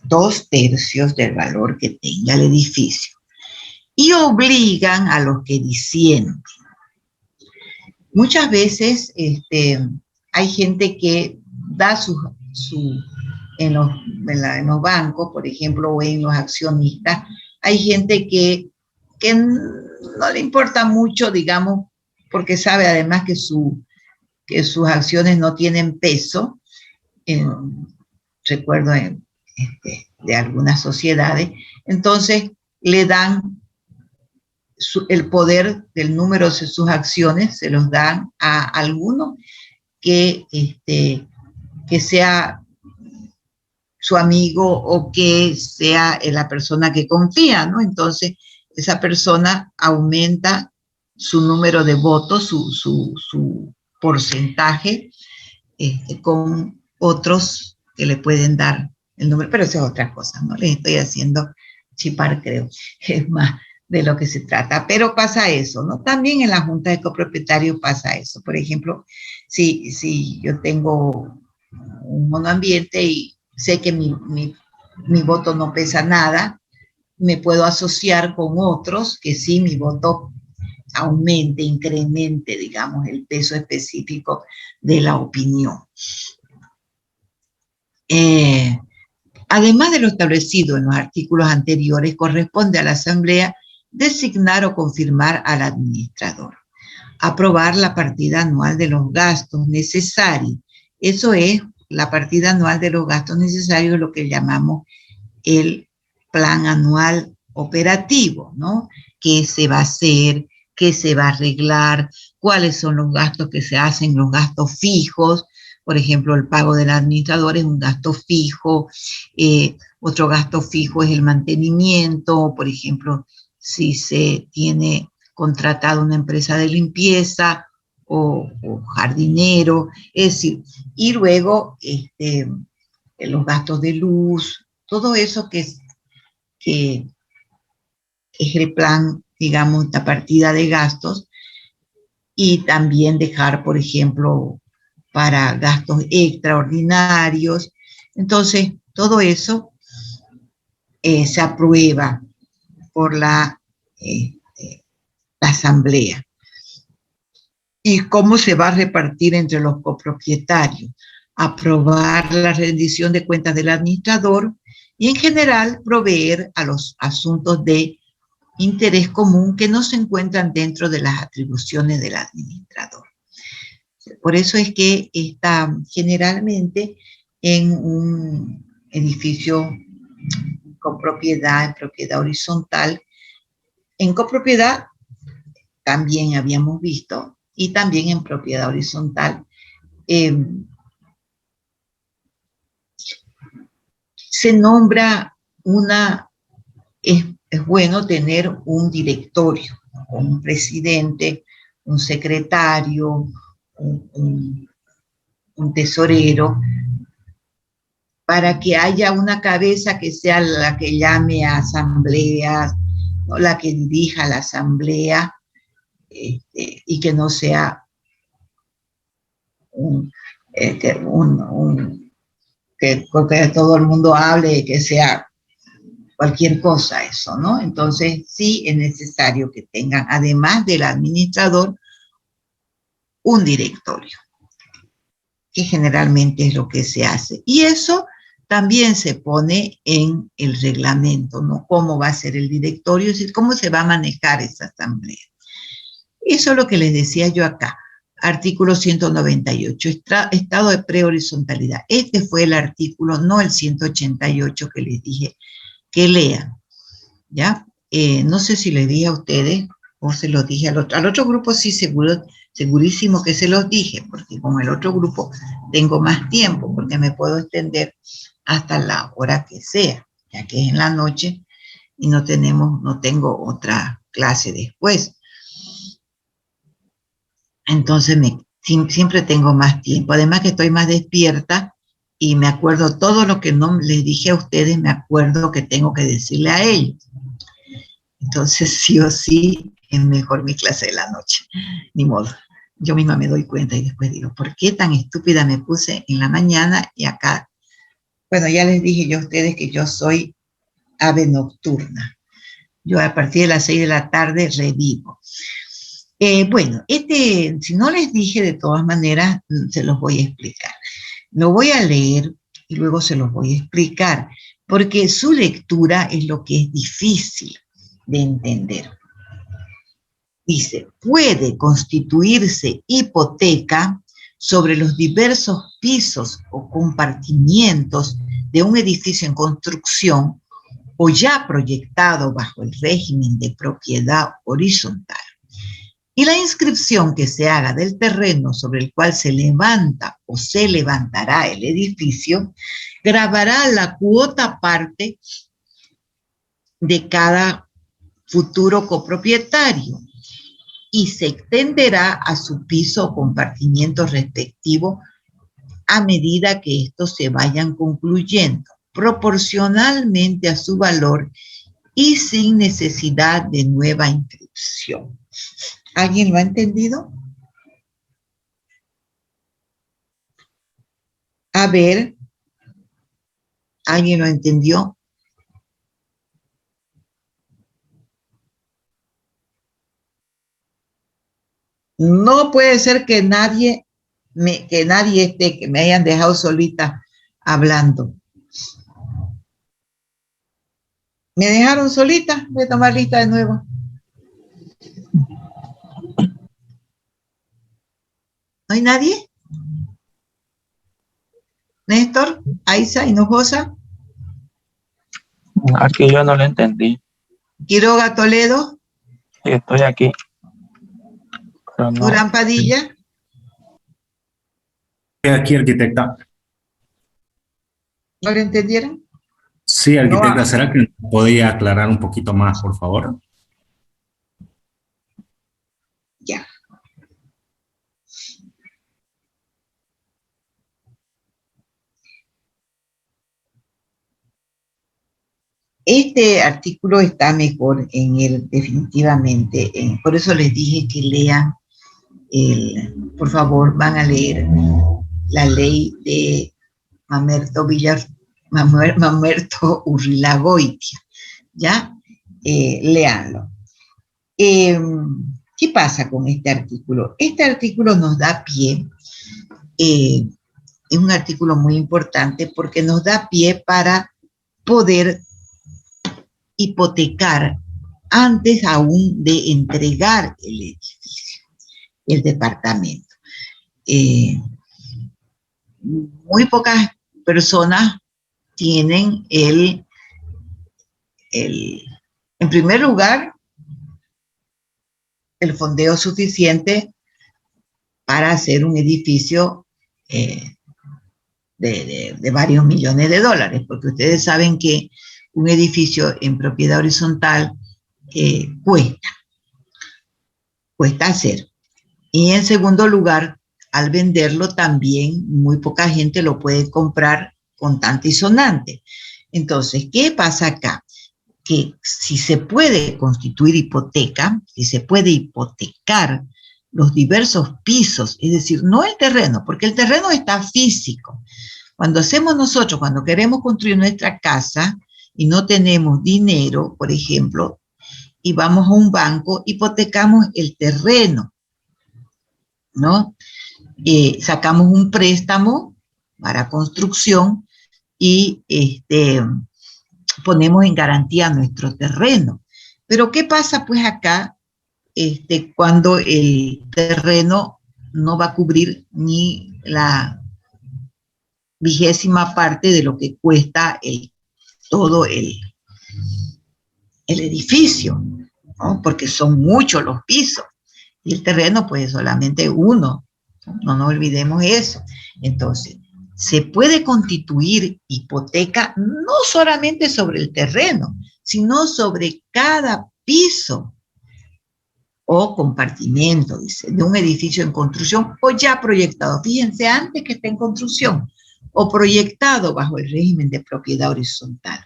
2/3 del valor que tenga el edificio. Y obligan a los que disienten. Muchas veces hay gente que da en los bancos, por ejemplo, o en los accionistas, hay gente que no le importa mucho, digamos, porque sabe además que sus acciones no tienen peso. Recuerdo de algunas sociedades, entonces le dan el poder del número de sus acciones, se los dan a alguno que sea su amigo o que sea la persona que confía, ¿no? Entonces, esa persona aumenta su número de votos, su porcentaje, con otros que le pueden dar el número, pero eso es otra cosa, no les estoy haciendo chipar, creo, es más de lo que se trata, pero pasa eso, ¿no? También en la junta de copropietarios pasa eso. Por ejemplo, si yo tengo un monoambiente y sé que mi voto no pesa nada, me puedo asociar con otros que sí mi voto aumente, incremente, digamos, el peso específico de la opinión. Además de lo establecido en los artículos anteriores, corresponde a la Asamblea designar o confirmar al administrador, aprobar la partida anual de los gastos necesarios. Eso es, la partida anual de los gastos necesarios, lo que llamamos el plan anual operativo, ¿no? ¿Qué se va a hacer? ¿Qué se va a arreglar? ¿Cuáles son los gastos que se hacen? Los gastos fijos. Por ejemplo, el pago del administrador es un gasto fijo. Otro gasto fijo es el mantenimiento. Por ejemplo, si se tiene contratado una empresa de limpieza o jardinero. Es decir, y luego los gastos de luz, todo eso que es el plan, digamos, la partida de gastos, y también dejar, por ejemplo, para gastos extraordinarios. Entonces, todo eso se aprueba por la asamblea. ¿Y cómo se va a repartir entre los copropietarios? Aprobar la rendición de cuentas del administrador y, en general, proveer a los asuntos de interés común que no se encuentran dentro de las atribuciones del administrador. Por eso es que está generalmente en un edificio con propiedad, en propiedad horizontal. En copropiedad también habíamos visto, y también en propiedad horizontal. Se nombra es bueno tener un directorio, un presidente, un secretario, un tesorero, para que haya una cabeza que sea la que llame a asambleas, ¿no? La que dirija la asamblea, y que no sea que todo el mundo hable, que sea cualquier cosa eso, ¿no? Entonces sí es necesario que tengan, además del administrador, un directorio. que generalmente es lo que se hace. Y eso también se pone en el reglamento, ¿no? Cómo va a ser el directorio, es decir, cómo se va a manejar esa asamblea. Eso es lo que les decía yo acá. Artículo 198, estado de prehorizontalidad. Este fue el artículo, no el 188 que les dije que lean, ¿ya? No sé si les dije a ustedes o se los dije al otro grupo, sí, segurísimo que se los dije, porque con el otro grupo tengo más tiempo, porque me puedo extender hasta la hora que sea, ya que es en la noche y no tengo otra clase después. Entonces siempre tengo más tiempo. Además que estoy más despierta y me acuerdo todo lo que no les dije a ustedes, me acuerdo que tengo que decirle a ellos. Entonces, sí o sí, es mejor mi clase de la noche. Ni modo. Yo misma me doy cuenta y después digo, ¿por qué tan estúpida me puse en la mañana y acá? Bueno, ya les dije yo a ustedes que yo soy ave nocturna. Yo a partir de las 6 de la tarde revivo. Bueno, si no les dije, de todas maneras, se los voy a explicar. Lo voy a leer y luego se los voy a explicar, porque su lectura es lo que es difícil de entender. Dice, puede constituirse hipoteca sobre los diversos pisos o compartimientos de un edificio en construcción o ya proyectado bajo el régimen de propiedad horizontal. Y la inscripción que se haga del terreno sobre el cual se levanta o se levantará el edificio, grabará la cuota parte de cada futuro copropietario y se extenderá a su piso o compartimiento respectivo a medida que estos se vayan concluyendo, proporcionalmente a su valor y sin necesidad de nueva inscripción. ¿Alguien lo ha entendido? A ver, ¿alguien lo entendió? No puede ser que nadie que me hayan dejado solita hablando. ¿Me dejaron solita? Voy a tomar lista de nuevo. ¿No hay nadie? Néstor, Aiza, Hinojosa. Aquí yo no lo entendí. Quiroga, Toledo. Sí, estoy aquí. Pero no. Durán Padilla. Aquí, arquitecta. ¿No lo entendieron? Sí, arquitecta, No. ¿será que podría aclarar un poquito más, por favor? Ya. Este artículo está mejor definitivamente, por eso les dije que lean, por favor, van a leer la ley de Mamerto Urrilagoitia, ¿ya? Léanlo. ¿Qué pasa con este artículo? Este artículo nos da pie, es un artículo muy importante porque nos da pie para poder hipotecar antes aún de entregar el edificio, el departamento. Muy pocas personas tienen en primer lugar, el fondeo suficiente para hacer un edificio de varios millones de dólares, porque ustedes saben que un edificio en propiedad horizontal cuesta hacer. Y en segundo lugar, al venderlo también muy poca gente lo puede comprar contante y sonante. Entonces, ¿qué pasa acá? Que si se puede constituir hipoteca, si se puede hipotecar los diversos pisos, es decir, no el terreno, porque el terreno está físico. Cuando queremos construir nuestra casa y no tenemos dinero, por ejemplo, y vamos a un banco, hipotecamos el terreno, ¿no? sacamos un préstamo para construcción y ponemos en garantía nuestro terreno. Pero ¿qué pasa pues acá cuando el terreno no va a cubrir ni la 20ª parte de lo que cuesta todo el edificio, ¿no? Porque son muchos los pisos y el terreno pues solamente uno, no nos olvidemos eso. Entonces, se puede constituir hipoteca no solamente sobre el terreno, sino sobre cada piso o compartimento, dice, de un edificio en construcción o ya proyectado. Fíjense, antes que esté en construcción o proyectado bajo el régimen de propiedad horizontal.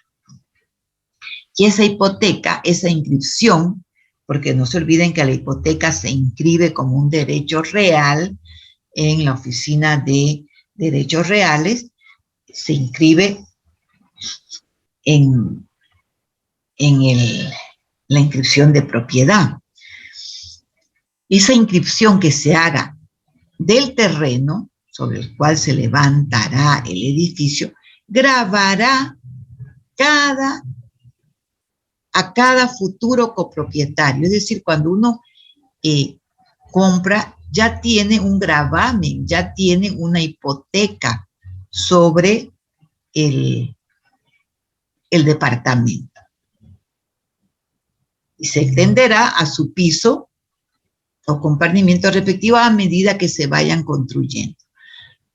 Y esa hipoteca, esa inscripción, porque no se olviden que la hipoteca se inscribe como un derecho real en la Oficina de Derechos Reales, se inscribe en la inscripción de propiedad. Esa inscripción que se haga del terreno sobre el cual se levantará el edificio, gravará a cada futuro copropietario. Es decir, cuando uno compra, ya tiene un gravamen, ya tiene una hipoteca sobre el departamento. Y se extenderá a su piso o compartimiento respectivo a medida que se vayan construyendo,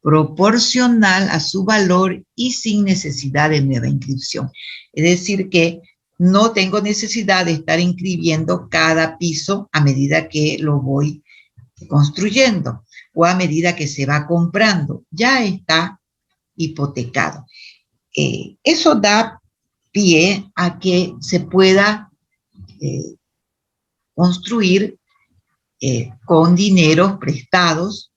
proporcional a su valor y sin necesidad de nueva inscripción. Es decir, que no tengo necesidad de estar inscribiendo cada piso a medida que lo voy construyendo o a medida que se va comprando. Ya está hipotecado. Eso da pie a que se pueda construir con dineros prestados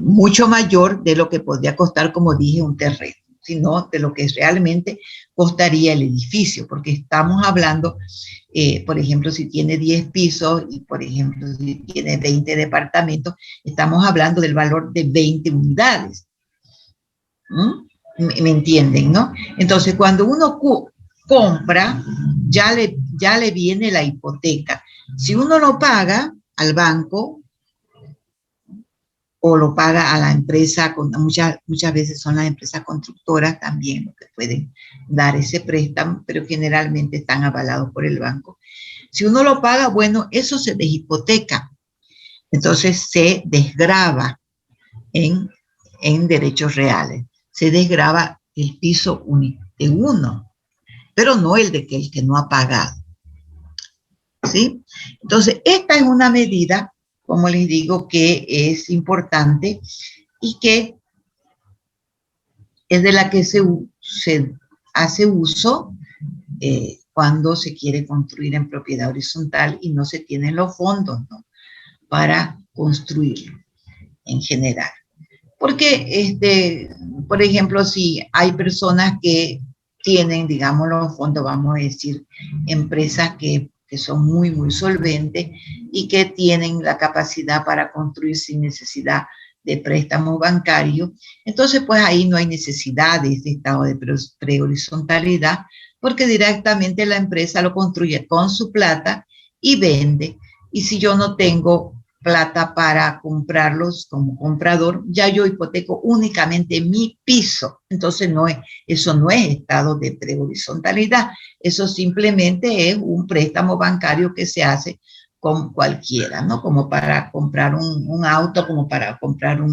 mucho mayor de lo que podría costar, como dije, un terreno, sino de lo que realmente costaría el edificio, porque estamos hablando, por ejemplo, si tiene 10 pisos y, por ejemplo, si tiene 20 departamentos, estamos hablando del valor de 20 unidades. ¿Me entienden, no? Entonces, cuando uno compra, ya le viene la hipoteca. Si uno lo paga al banco, o lo paga a la empresa, muchas veces son las empresas constructoras también los que pueden dar ese préstamo, pero generalmente están avalados por el banco. Si uno lo paga, bueno, eso se deshipoteca, entonces se desgrava en derechos reales, se desgrava el piso de uno, pero no el de el que no ha pagado, ¿sí? Entonces, esta es una medida, como les digo, que es importante y que es de la que se hace uso cuando se quiere construir en propiedad horizontal y no se tienen los fondos, ¿no?, para construirlo en general. Porque, por ejemplo, si hay personas que tienen, digamos, los fondos, vamos a decir, empresas que son muy, muy solventes y que tienen la capacidad para construir sin necesidad de préstamo bancario, entonces pues ahí no hay necesidad de este estado de prehorizontalidad, porque directamente la empresa lo construye con su plata y vende. Y si yo no tengo plata para comprarlos como comprador, ya yo hipoteco únicamente mi piso. Entonces eso no es estado de prehorizontalidad, eso simplemente es un préstamo bancario que se hace con cualquiera, ¿no? Como para comprar un auto, como para comprar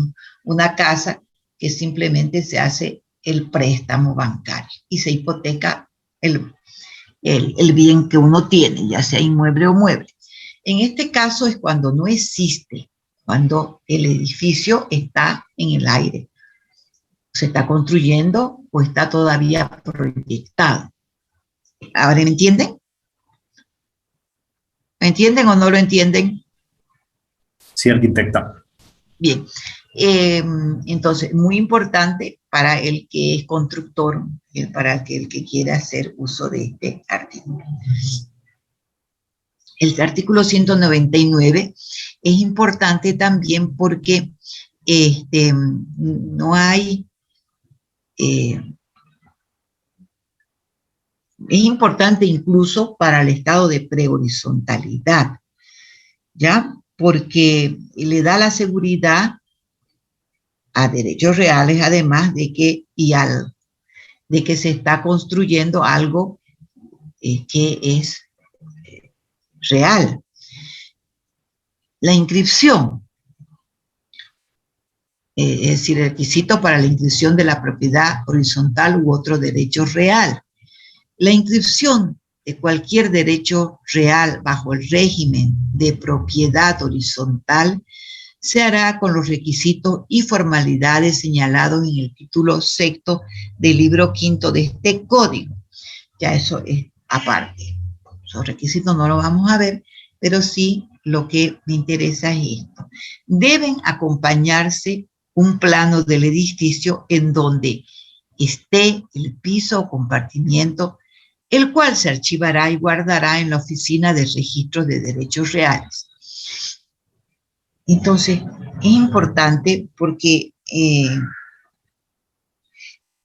una casa, que simplemente se hace el préstamo bancario y se hipoteca el bien que uno tiene, ya sea inmueble o mueble. En este caso es cuando no existe, cuando el edificio está en el aire, se está construyendo o está todavía proyectado. ¿Ahora me entienden? ¿Me entienden o no lo entienden? Sí, arquitecta. Bien, entonces, muy importante para el que es constructor, para el que quiera hacer uso de este artículo. El artículo 199 es importante también porque no hay... es importante incluso para el estado de prehorizontalidad, ¿ya? Porque le da la seguridad a derechos reales, además de que, de que se está construyendo algo que es real. La inscripción, es decir, el requisito para la inscripción de la propiedad horizontal u otro derecho real. La inscripción de cualquier derecho real bajo el régimen de propiedad horizontal se hará con los requisitos y formalidades señalados en el título sexto del libro quinto de este código. Ya eso es aparte. Esos requisitos no los vamos a ver, pero sí lo que me interesa es esto. Deben acompañarse un plano del edificio en donde esté el piso o compartimiento, el cual se archivará y guardará en la oficina de registro de derechos reales. Entonces, es importante porque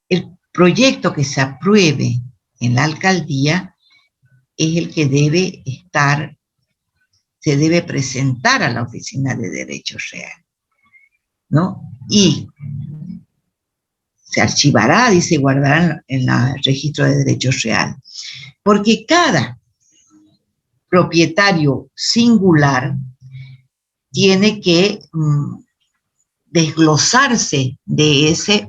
el proyecto que se apruebe en la alcaldía es el que debe estar, se debe presentar a la oficina de derechos reales, ¿no? Y se archivará, dice, guardará en el registro de derechos reales. Porque cada propietario singular tiene que desglosarse de ese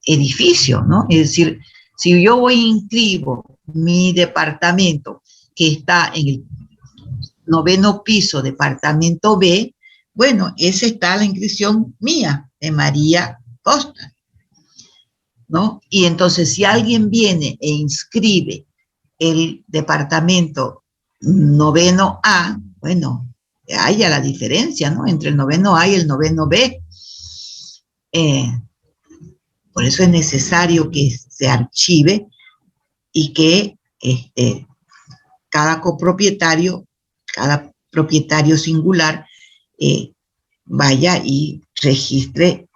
edificio, ¿no? Es decir, si yo voy e inscribo mi departamento que está en el 9º piso, departamento B, bueno, esa está la inscripción mía, de María Costa, ¿no? Y entonces si alguien viene e inscribe el departamento 9º A, bueno, haya la diferencia, ¿no? Entre el 9º A y el 9º B. Por eso es necesario que se archive y que cada copropietario, cada propietario singular vaya y registre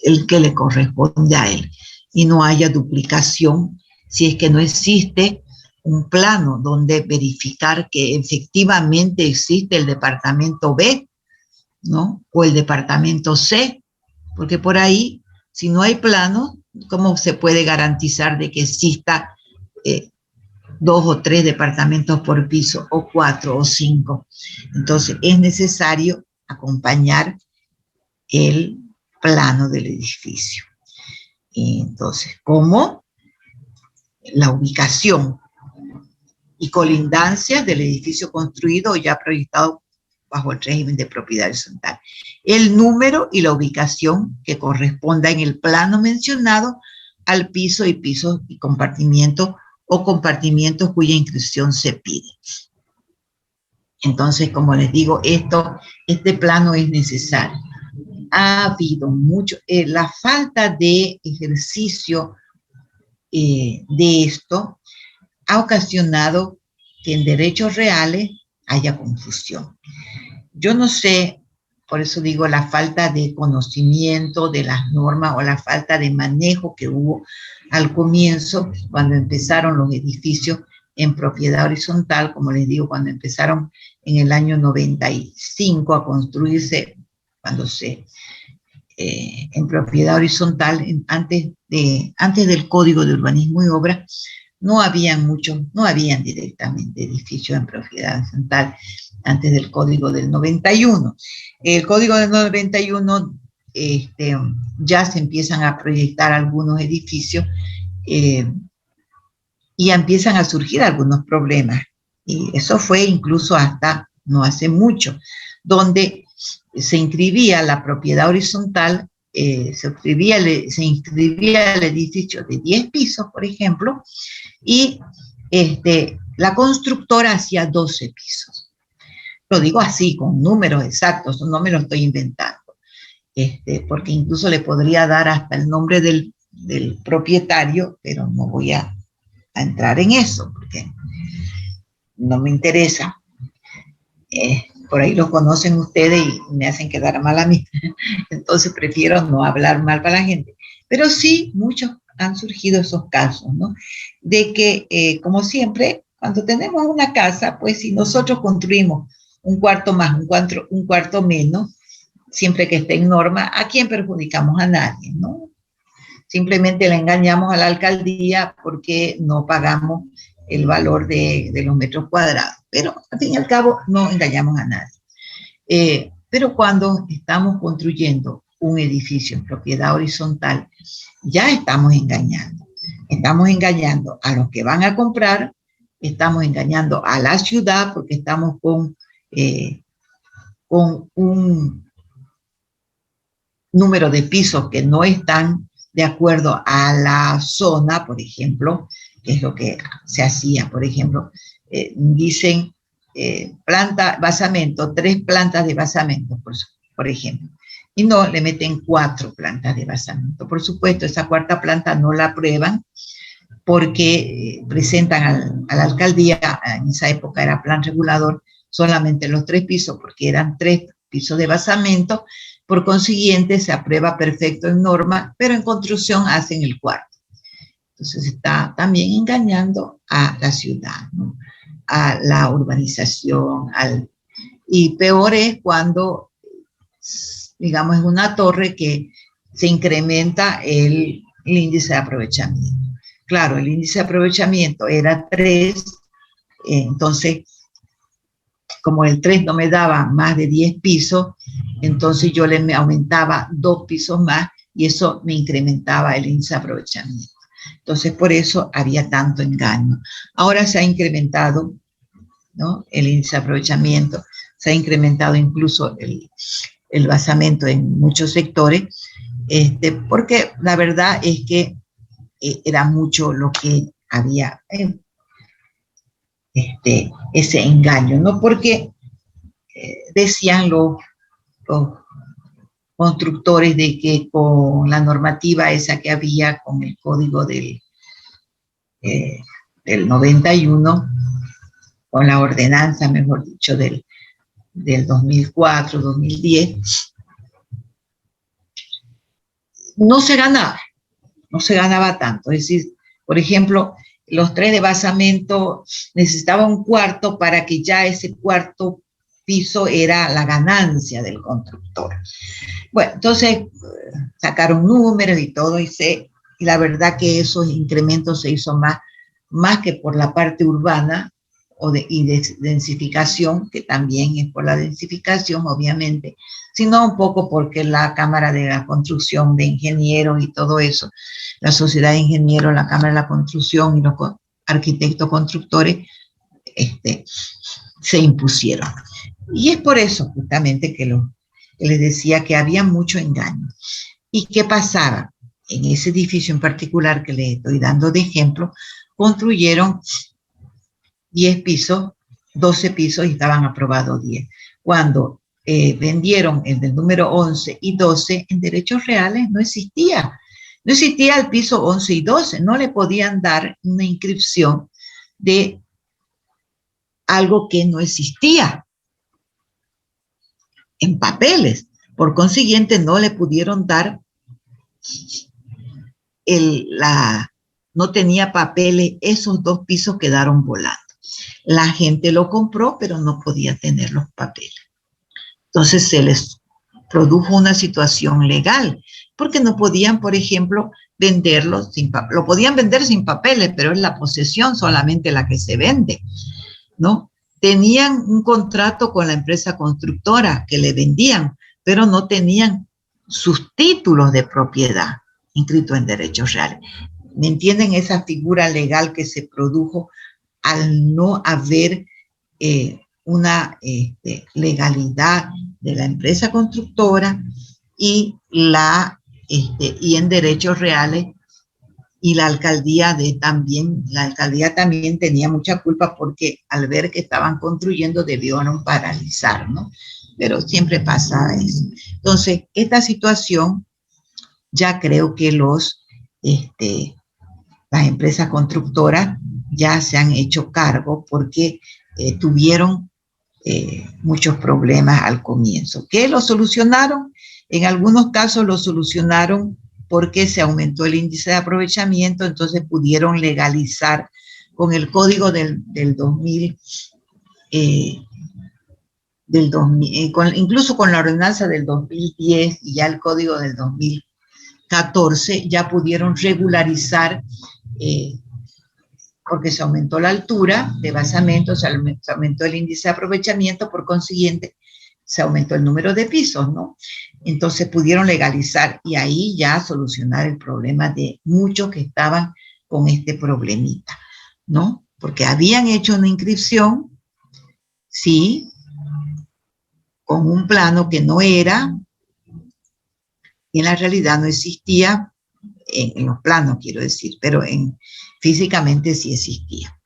el que le corresponde a él y no haya duplicación si es que no existe un plano donde verificar que efectivamente existe el departamento B, ¿no? O el departamento C, porque por ahí, si no hay plano, ¿cómo se puede garantizar de que exista 2 o 3 departamentos por piso, o 4 o 5? Entonces, es necesario acompañar el plano del edificio. Entonces, como la ubicación y colindancias del edificio construido o ya proyectado bajo el régimen de propiedad horizontal. El número y la ubicación que corresponda en el plano mencionado al piso y compartimiento o compartimientos cuya inscripción se pide. Entonces, como les digo, este plano es necesario. Ha habido mucho, la falta de ejercicio de esto ha ocasionado que en derechos reales haya confusión. Yo no sé, por eso digo la falta de conocimiento de las normas o la falta de manejo que hubo al comienzo cuando empezaron los edificios en propiedad horizontal, como les digo, cuando empezaron en el año 95 a construirse, cuando en propiedad horizontal, antes del Código de Urbanismo y Obra, no habían directamente edificios en propiedad horizontal antes del Código del 91. El Código del 91 ya se empiezan a proyectar algunos edificios y empiezan a surgir algunos problemas. Y eso fue incluso hasta no hace mucho, donde se inscribía la propiedad horizontal, se inscribía el edificio de 10 pisos, por ejemplo, y la constructora hacía 12 pisos. Lo digo así, con números exactos, no me lo estoy inventando, porque incluso le podría dar hasta el nombre del propietario, pero no voy a entrar en eso, porque no me interesa. Por ahí lo conocen ustedes y me hacen quedar mal a mí. Entonces prefiero no hablar mal para la gente. Pero sí, muchos han surgido esos casos, ¿no? De que, como siempre, cuando tenemos una casa, pues si nosotros construimos un cuarto más, un cuarto menos, siempre que esté en norma, ¿a quién perjudicamos? A nadie, ¿no? Simplemente le engañamos a la alcaldía porque no pagamos el valor de los metros cuadrados. Pero, al fin y al cabo, no engañamos a nadie. Pero cuando estamos construyendo un edificio en propiedad horizontal, ya estamos engañando. Estamos engañando a los que van a comprar, estamos engañando a la ciudad porque estamos con un número de pisos que no están de acuerdo a la zona, por ejemplo, que es lo que se hacía, por ejemplo, dicen basamento, 3 plantas de basamento, por ejemplo, y no, le meten 4 plantas de basamento. Por supuesto, esa 4ª planta no la aprueban porque presentan a la alcaldía, en esa época era plan regulador, solamente los 3 pisos, porque eran 3 pisos de basamento. Por consiguiente, se aprueba perfecto en norma, pero en construcción hacen el 4º. Entonces está también engañando a la ciudad, ¿no? A la urbanización. Y peor es cuando, digamos, es una torre que se incrementa el índice de aprovechamiento. Claro, el índice de aprovechamiento era 3, entonces, como el 3 no me daba más de 10 pisos, entonces yo le aumentaba 2 pisos más y eso me incrementaba el índice de aprovechamiento. Entonces, por eso había tanto engaño. Ahora se ha incrementado, ¿no?, el índice de aprovechamiento, se ha incrementado incluso el basamento en muchos sectores, porque la verdad es que era mucho lo que había, ese engaño, ¿no? Porque decían los constructores de que con la normativa esa que había, con el código del 91, con la ordenanza, mejor dicho, del 2004, 2010, no se ganaba tanto. Es decir, por ejemplo, los 3 de basamento necesitaba un 4 para que ya ese 4º piso era la ganancia del constructor. Bueno, entonces sacaron números y todo, y la verdad que esos incrementos se hizo más que por la parte urbana y de densificación, que también es por la densificación, obviamente, sino un poco porque la Cámara de la Construcción de Ingenieros y todo eso, la Sociedad de Ingenieros, la Cámara de la Construcción y los arquitectos constructores se impusieron. Y es por eso justamente que les decía que había mucho engaño. ¿Y qué pasaba? En ese edificio en particular que les estoy dando de ejemplo, construyeron 10 pisos, 12 pisos y estaban aprobados 10. Cuando vendieron el del número 11 y 12, en derechos reales no existía. No existía el piso 11 y 12. No le podían dar una inscripción de algo que no existía en papeles. Por consiguiente, no le pudieron dar no tenía papeles, esos 2 pisos quedaron volando. La gente lo compró, pero no podía tener los papeles. Entonces se les produjo una situación legal, porque no podían, por ejemplo, venderlo lo podían vender sin papeles, pero es la posesión solamente la que se vende, ¿no? Tenían un contrato con la empresa constructora que le vendían, pero no tenían sus títulos de propiedad inscritos en derechos reales. ¿Me entienden? Esa figura legal que se produjo al no haber una legalidad de la empresa constructora y en derechos reales, y la alcaldía también tenía mucha culpa porque al ver que estaban construyendo debieron paralizar, ¿no? Pero siempre pasa eso. Entonces, esta situación ya creo que las empresas constructoras ya se han hecho cargo porque tuvieron muchos problemas al comienzo. ¿Qué lo solucionaron? En algunos casos lo solucionaron porque se aumentó el índice de aprovechamiento, entonces pudieron legalizar con el código del 2000, incluso con la ordenanza del 2010 y ya el código del 2014, ya pudieron regularizar, porque se aumentó la altura de basamento, se aumentó el índice de aprovechamiento, por consiguiente, se aumentó el número de pisos, ¿no? Entonces pudieron legalizar y ahí ya solucionar el problema de muchos que estaban con este problemita, ¿no? Porque habían hecho una inscripción, sí, con un plano que no era, y en la realidad no existía, en los planos quiero decir, pero físicamente sí existía.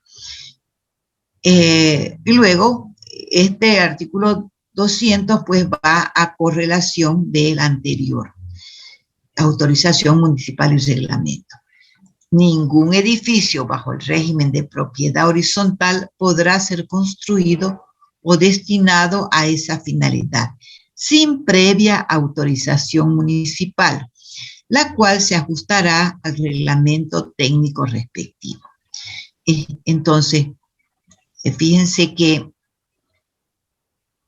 Y luego, este artículo 200 pues va a correlación del anterior, autorización municipal y reglamento. Ningún edificio bajo el régimen de propiedad horizontal podrá ser construido o destinado a esa finalidad, sin previa autorización municipal, la cual se ajustará al reglamento técnico respectivo. Entonces, fíjense que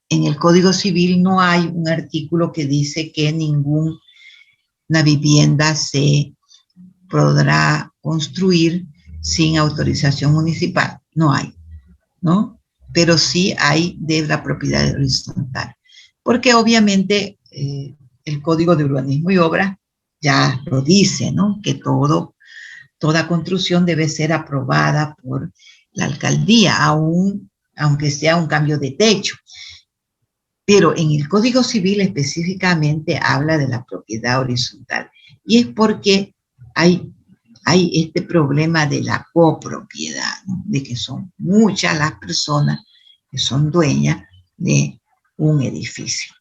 en el Código Civil no hay un artículo que dice que ninguna vivienda se podrá construir sin autorización municipal. No hay, ¿no? Pero sí hay de la propiedad horizontal. Porque obviamente el Código de Urbanismo y Obras ya lo dice, ¿no? Que toda construcción debe ser aprobada por la alcaldía, aunque sea un cambio de techo. Pero en el Código Civil específicamente habla de la propiedad horizontal. Y es porque hay este problema de la copropiedad, ¿no? De que son muchas las personas que son dueñas de un edificio.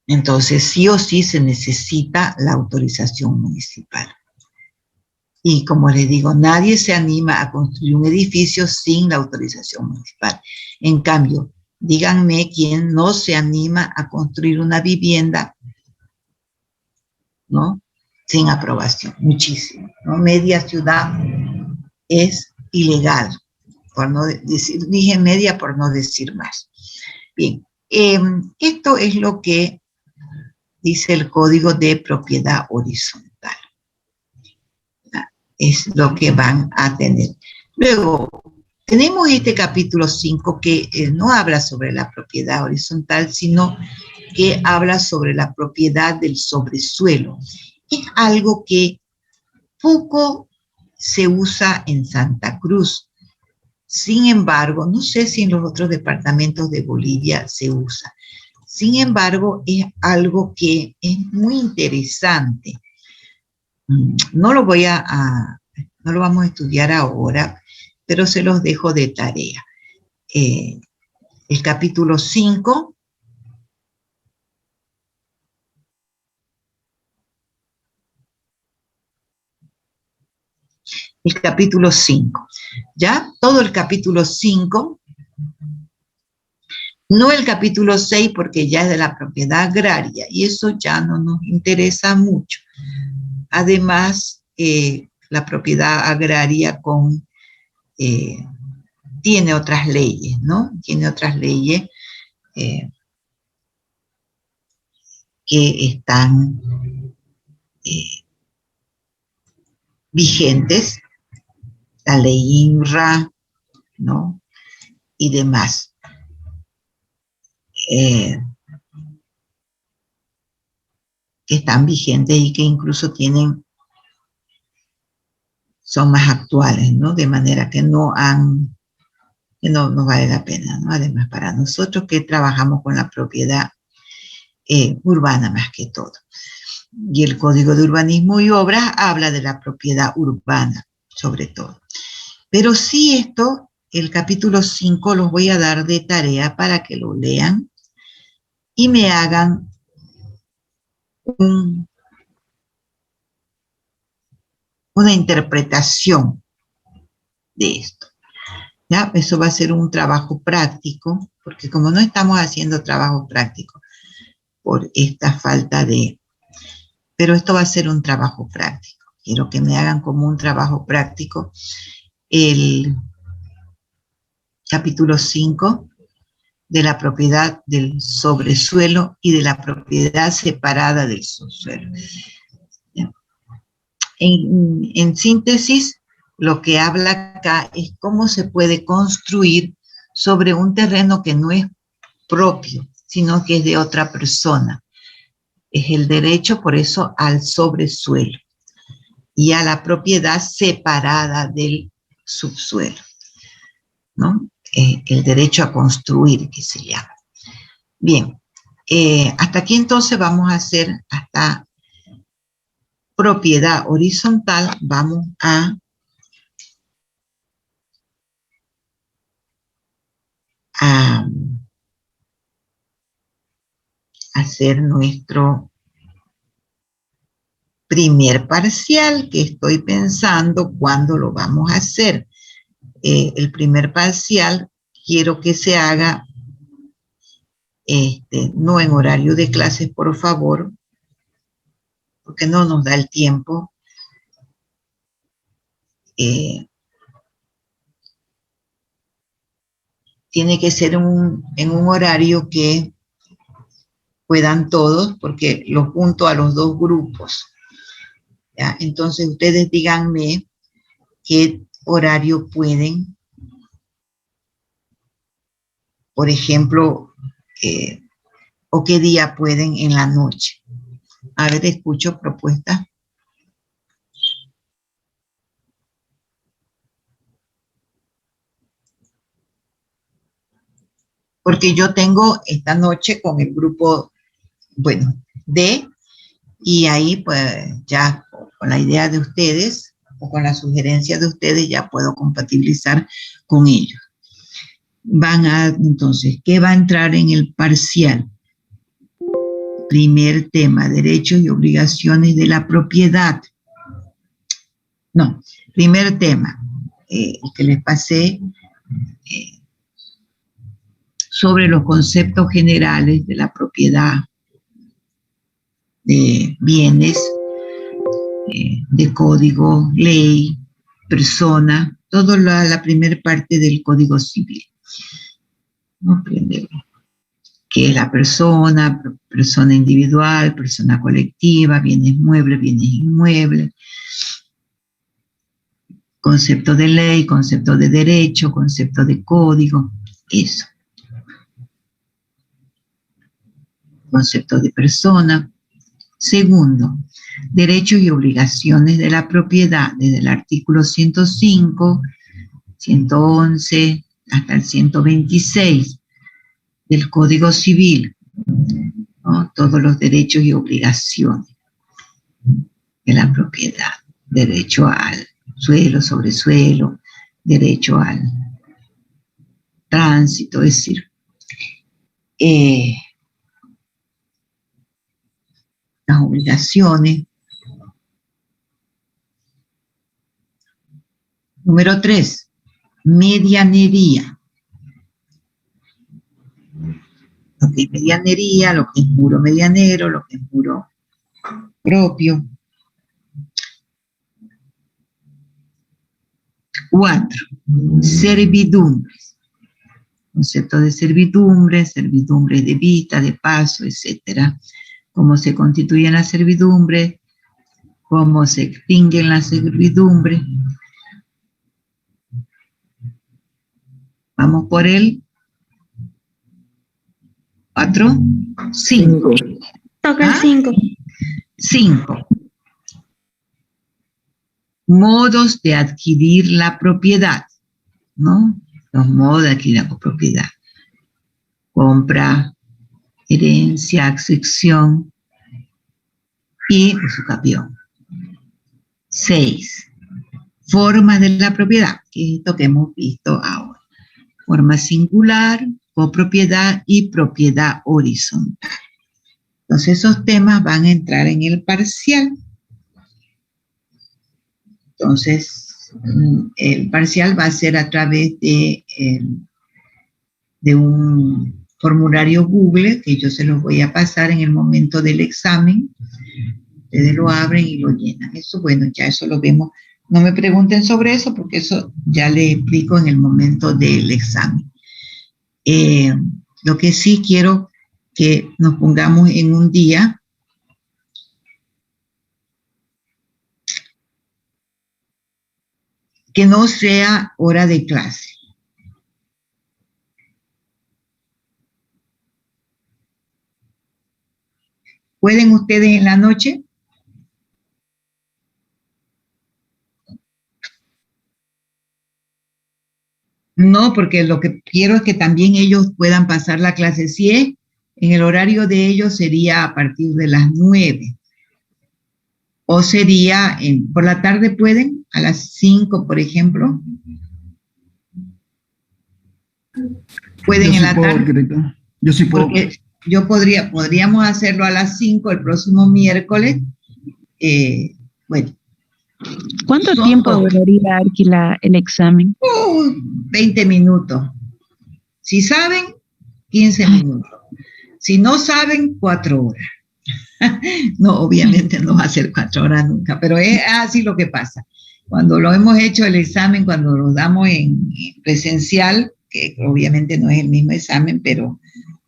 Entonces, sí o sí se necesita la autorización municipal. Y como les digo, nadie se anima a construir un edificio sin la autorización municipal. En cambio, díganme quién no se anima a construir una vivienda, ¿no? Sin aprobación, muchísimo, ¿no? Media ciudad es ilegal, por no decir, dije media por no decir más. Bien, esto es lo que dice el Código de Propiedad Horizontal. Es lo que van a tener. Luego, tenemos este capítulo 5 que no habla sobre la propiedad horizontal, sino que habla sobre la propiedad del sobresuelo. Es algo que poco se usa en Santa Cruz. Sin embargo, no sé si en los otros departamentos de Bolivia se usa. Sin embargo, es algo que es muy interesante. No lo vamos a estudiar ahora, pero se los dejo de tarea. El capítulo 5 el capítulo 5. ¿Ya? Todo el capítulo 5, no el capítulo 6 porque ya es de la propiedad agraria y eso ya no nos interesa mucho. Además, la propiedad agraria tiene otras leyes, ¿no? Tiene otras leyes que están vigentes, la ley INRA, ¿no? Y demás. Que están vigentes y que incluso son más actuales, ¿no? De manera que no vale la pena, ¿no? Además, para nosotros que trabajamos con la propiedad urbana más que todo. Y el Código de Urbanismo y Obras habla de la propiedad urbana, sobre todo. Pero sí esto, el capítulo 5, los voy a dar de tarea para que lo lean y me hagan una interpretación de esto. ¿Ya? Eso va a ser un trabajo práctico, porque como no estamos haciendo trabajo práctico por esta falta de... Pero esto va a ser un trabajo práctico. Quiero que me hagan como un trabajo práctico el capítulo 5 de la propiedad del sobresuelo y de la propiedad separada del subsuelo. En síntesis, lo que habla acá es cómo se puede construir sobre un terreno que no es propio, sino que es de otra persona. Es el derecho, por eso, al sobresuelo y a la propiedad separada del subsuelo, ¿no? El derecho a construir, que se llama. Bien, hasta aquí entonces vamos a hacer hasta propiedad horizontal, vamos a hacer nuestro primer parcial, que estoy pensando cuándo lo vamos a hacer. El primer parcial quiero que se haga no en horario de clases, por favor, porque no nos da el tiempo. Tiene que ser en un horario que puedan todos, porque lo junto a los dos grupos. ¿Ya? Entonces ustedes díganme qué horario pueden. Por ejemplo, o qué día pueden en la noche. A ver, escucho propuestas. Porque yo tengo esta noche con el grupo, bueno, D, y ahí pues ya con la idea de ustedes o con la sugerencia de ustedes ya puedo compatibilizar con ellos. Entonces, ¿qué va a entrar en el parcial? Primer tema, derechos y obligaciones de la propiedad. No, primer tema, el que les pasé sobre los conceptos generales de la propiedad de bienes, de código, ley, persona, toda la primera parte del Código Civil. ¿No? Que es la persona, persona individual, persona colectiva, bienes muebles, bienes inmuebles, concepto de ley, concepto de derecho, concepto de código, eso. Concepto de persona. Segundo, derechos y obligaciones de la propiedad, desde el artículo 105, 111 hasta el 126 del Código Civil, ¿no? Todos los derechos y obligaciones de la propiedad, derecho al suelo, sobresuelo, derecho al tránsito, es decir, las obligaciones. Número 3, medianería. Lo que es medianería, lo que es muro medianero, lo que es muro propio. 4, servidumbres. Concepto de servidumbre, servidumbre de vista, de paso, etcétera. Cómo se constituyen las servidumbres, cómo se extinguen las servidumbres. Vamos por el 4, 5. Toca el 5. 5. Modos de adquirir la propiedad, ¿no? Los modos de adquirir la propiedad. Compra, herencia, accesión y usucapión. 6. Formas de la propiedad, que es esto que hemos visto ahora. Forma singular, copropiedad y propiedad horizontal. Entonces esos temas van a entrar en el parcial. Entonces, el parcial va a ser a través de un formulario Google, que yo se los voy a pasar en el momento del examen. Ustedes lo abren y lo llenan. Eso, bueno, ya eso lo vemos. No me pregunten sobre eso, porque eso ya le explico en el momento del examen. Lo que sí quiero que nos pongamos en un día que no sea hora de clase. ¿Pueden ustedes en la noche? No, porque lo que quiero es que también ellos puedan pasar la clase. Si es en el horario de ellos, sería a partir de las 9. O sería, por la tarde pueden, a las 5, por ejemplo. Pueden en la tarde. Yo sí puedo. Porque podríamos hacerlo a las 5 el próximo miércoles. Bueno. ¿Cuánto tiempo duraría el examen? 20 minutos. Si saben, 15 minutos. Si no saben, 4 horas. No, obviamente no va a ser 4 horas nunca, pero es así lo que pasa. Cuando lo hemos hecho el examen, cuando lo damos en presencial, que obviamente no es el mismo examen, pero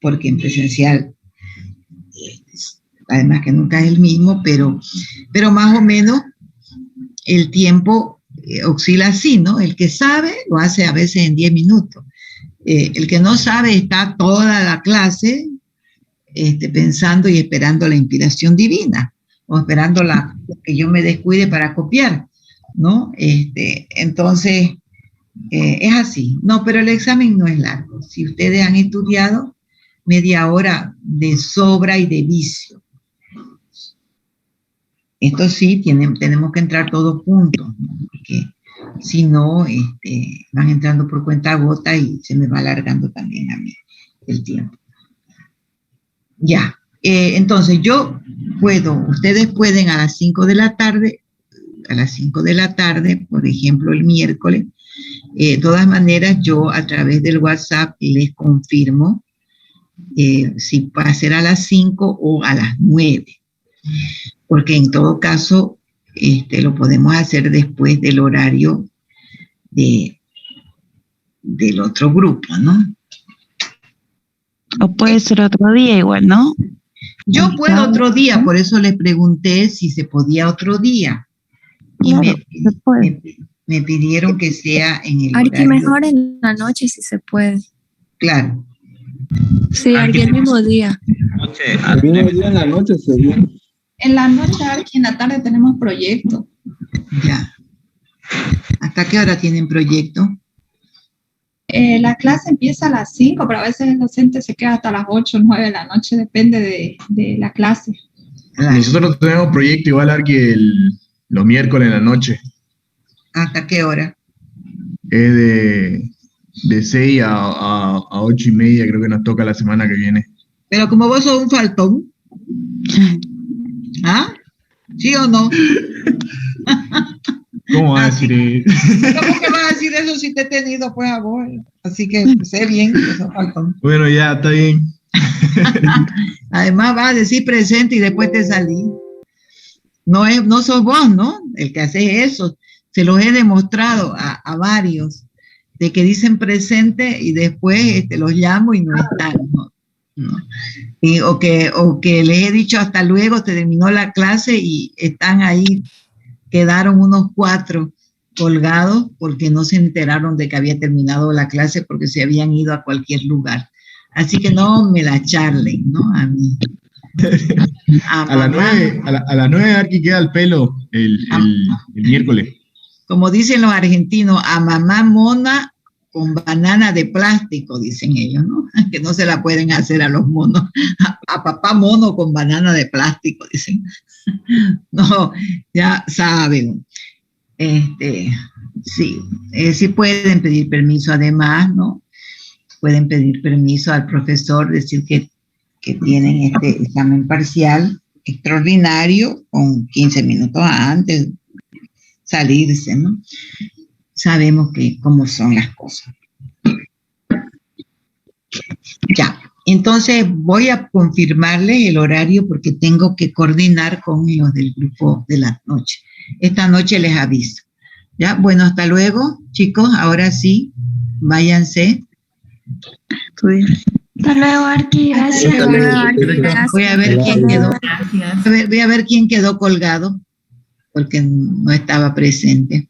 porque en presencial, además que nunca es el mismo, pero más o menos el tiempo oscila así, ¿no? El que sabe lo hace a veces en 10 minutos. El que no sabe está toda la clase pensando y esperando la inspiración divina, o esperando que yo me descuide para copiar, ¿no? Entonces, es así. No, pero el examen no es largo. Si ustedes han estudiado, media hora de sobra y de vicio. Esto sí, tenemos que entrar todos juntos, ¿no? Porque si no, van entrando por cuenta gota y se me va alargando también a mí el tiempo. Ya, entonces ustedes pueden a las 5 de la tarde, por ejemplo, el miércoles. De todas maneras, yo a través del WhatsApp les confirmo si va a ser a las 5 o a las 9. Porque en todo caso lo podemos hacer después del horario del otro grupo, ¿no? O puede ser otro día igual, ¿no? Yo puedo otro día, por eso les pregunté si se podía otro día. Y claro, me pidieron que sea en el Arqui, horario. mejor en la noche si se puede. Claro. Sí, Arqui, el mismo día. El mismo día en la noche sería. En la noche, Arqui, en la tarde tenemos proyecto. Ya. ¿Hasta qué hora tienen proyecto? La clase empieza a las 5, pero a veces el docente se queda hasta las 8 o 9 de la noche, depende de la clase. Nosotros tenemos proyecto igual, Arqui, los miércoles en la noche. ¿Hasta qué hora? Es de 6 a 8 y media, creo que nos toca la semana que viene. Pero como vos sos un faltón. ¿Ah? ¿Sí o no? ¿Cómo vas a decir eso? ¿Cómo que vas a decir eso si te he tenido pues a vos? Así que sé bien que sos faltón. Bueno, ya, está bien. Además vas a decir presente y después te salí. No sos vos, ¿no? El que hace eso. Se los he demostrado a varios, de que dicen presente y después los llamo y no están, ¿no? No. O que les he dicho hasta luego, terminó la clase y están ahí, quedaron unos 4 colgados porque no se enteraron de que había terminado la clase porque se habían ido a cualquier lugar. Así que no me la charlen, ¿no? A mí. A las 9, Arqui, queda el pelo el miércoles. Como dicen los argentinos, a mamá mona con banana de plástico, dicen ellos, ¿no? Que no se la pueden hacer a los monos. A papá mono con banana de plástico, dicen. No, ya saben. Sí, sí pueden pedir permiso además, ¿no? Pueden pedir permiso al profesor, decir que tienen este examen parcial extraordinario con 15 minutos antes. salirse, ¿no? Sabemos que cómo son las cosas. Ya, entonces voy a confirmarles el horario porque tengo que coordinar con los del grupo de la noche. Esta noche les aviso. Ya, bueno, hasta luego, chicos. Ahora sí, váyanse. Hasta luego, Arqui, gracias. Voy a ver quién quedó. Voy a ver quién quedó colgado porque no estaba presente.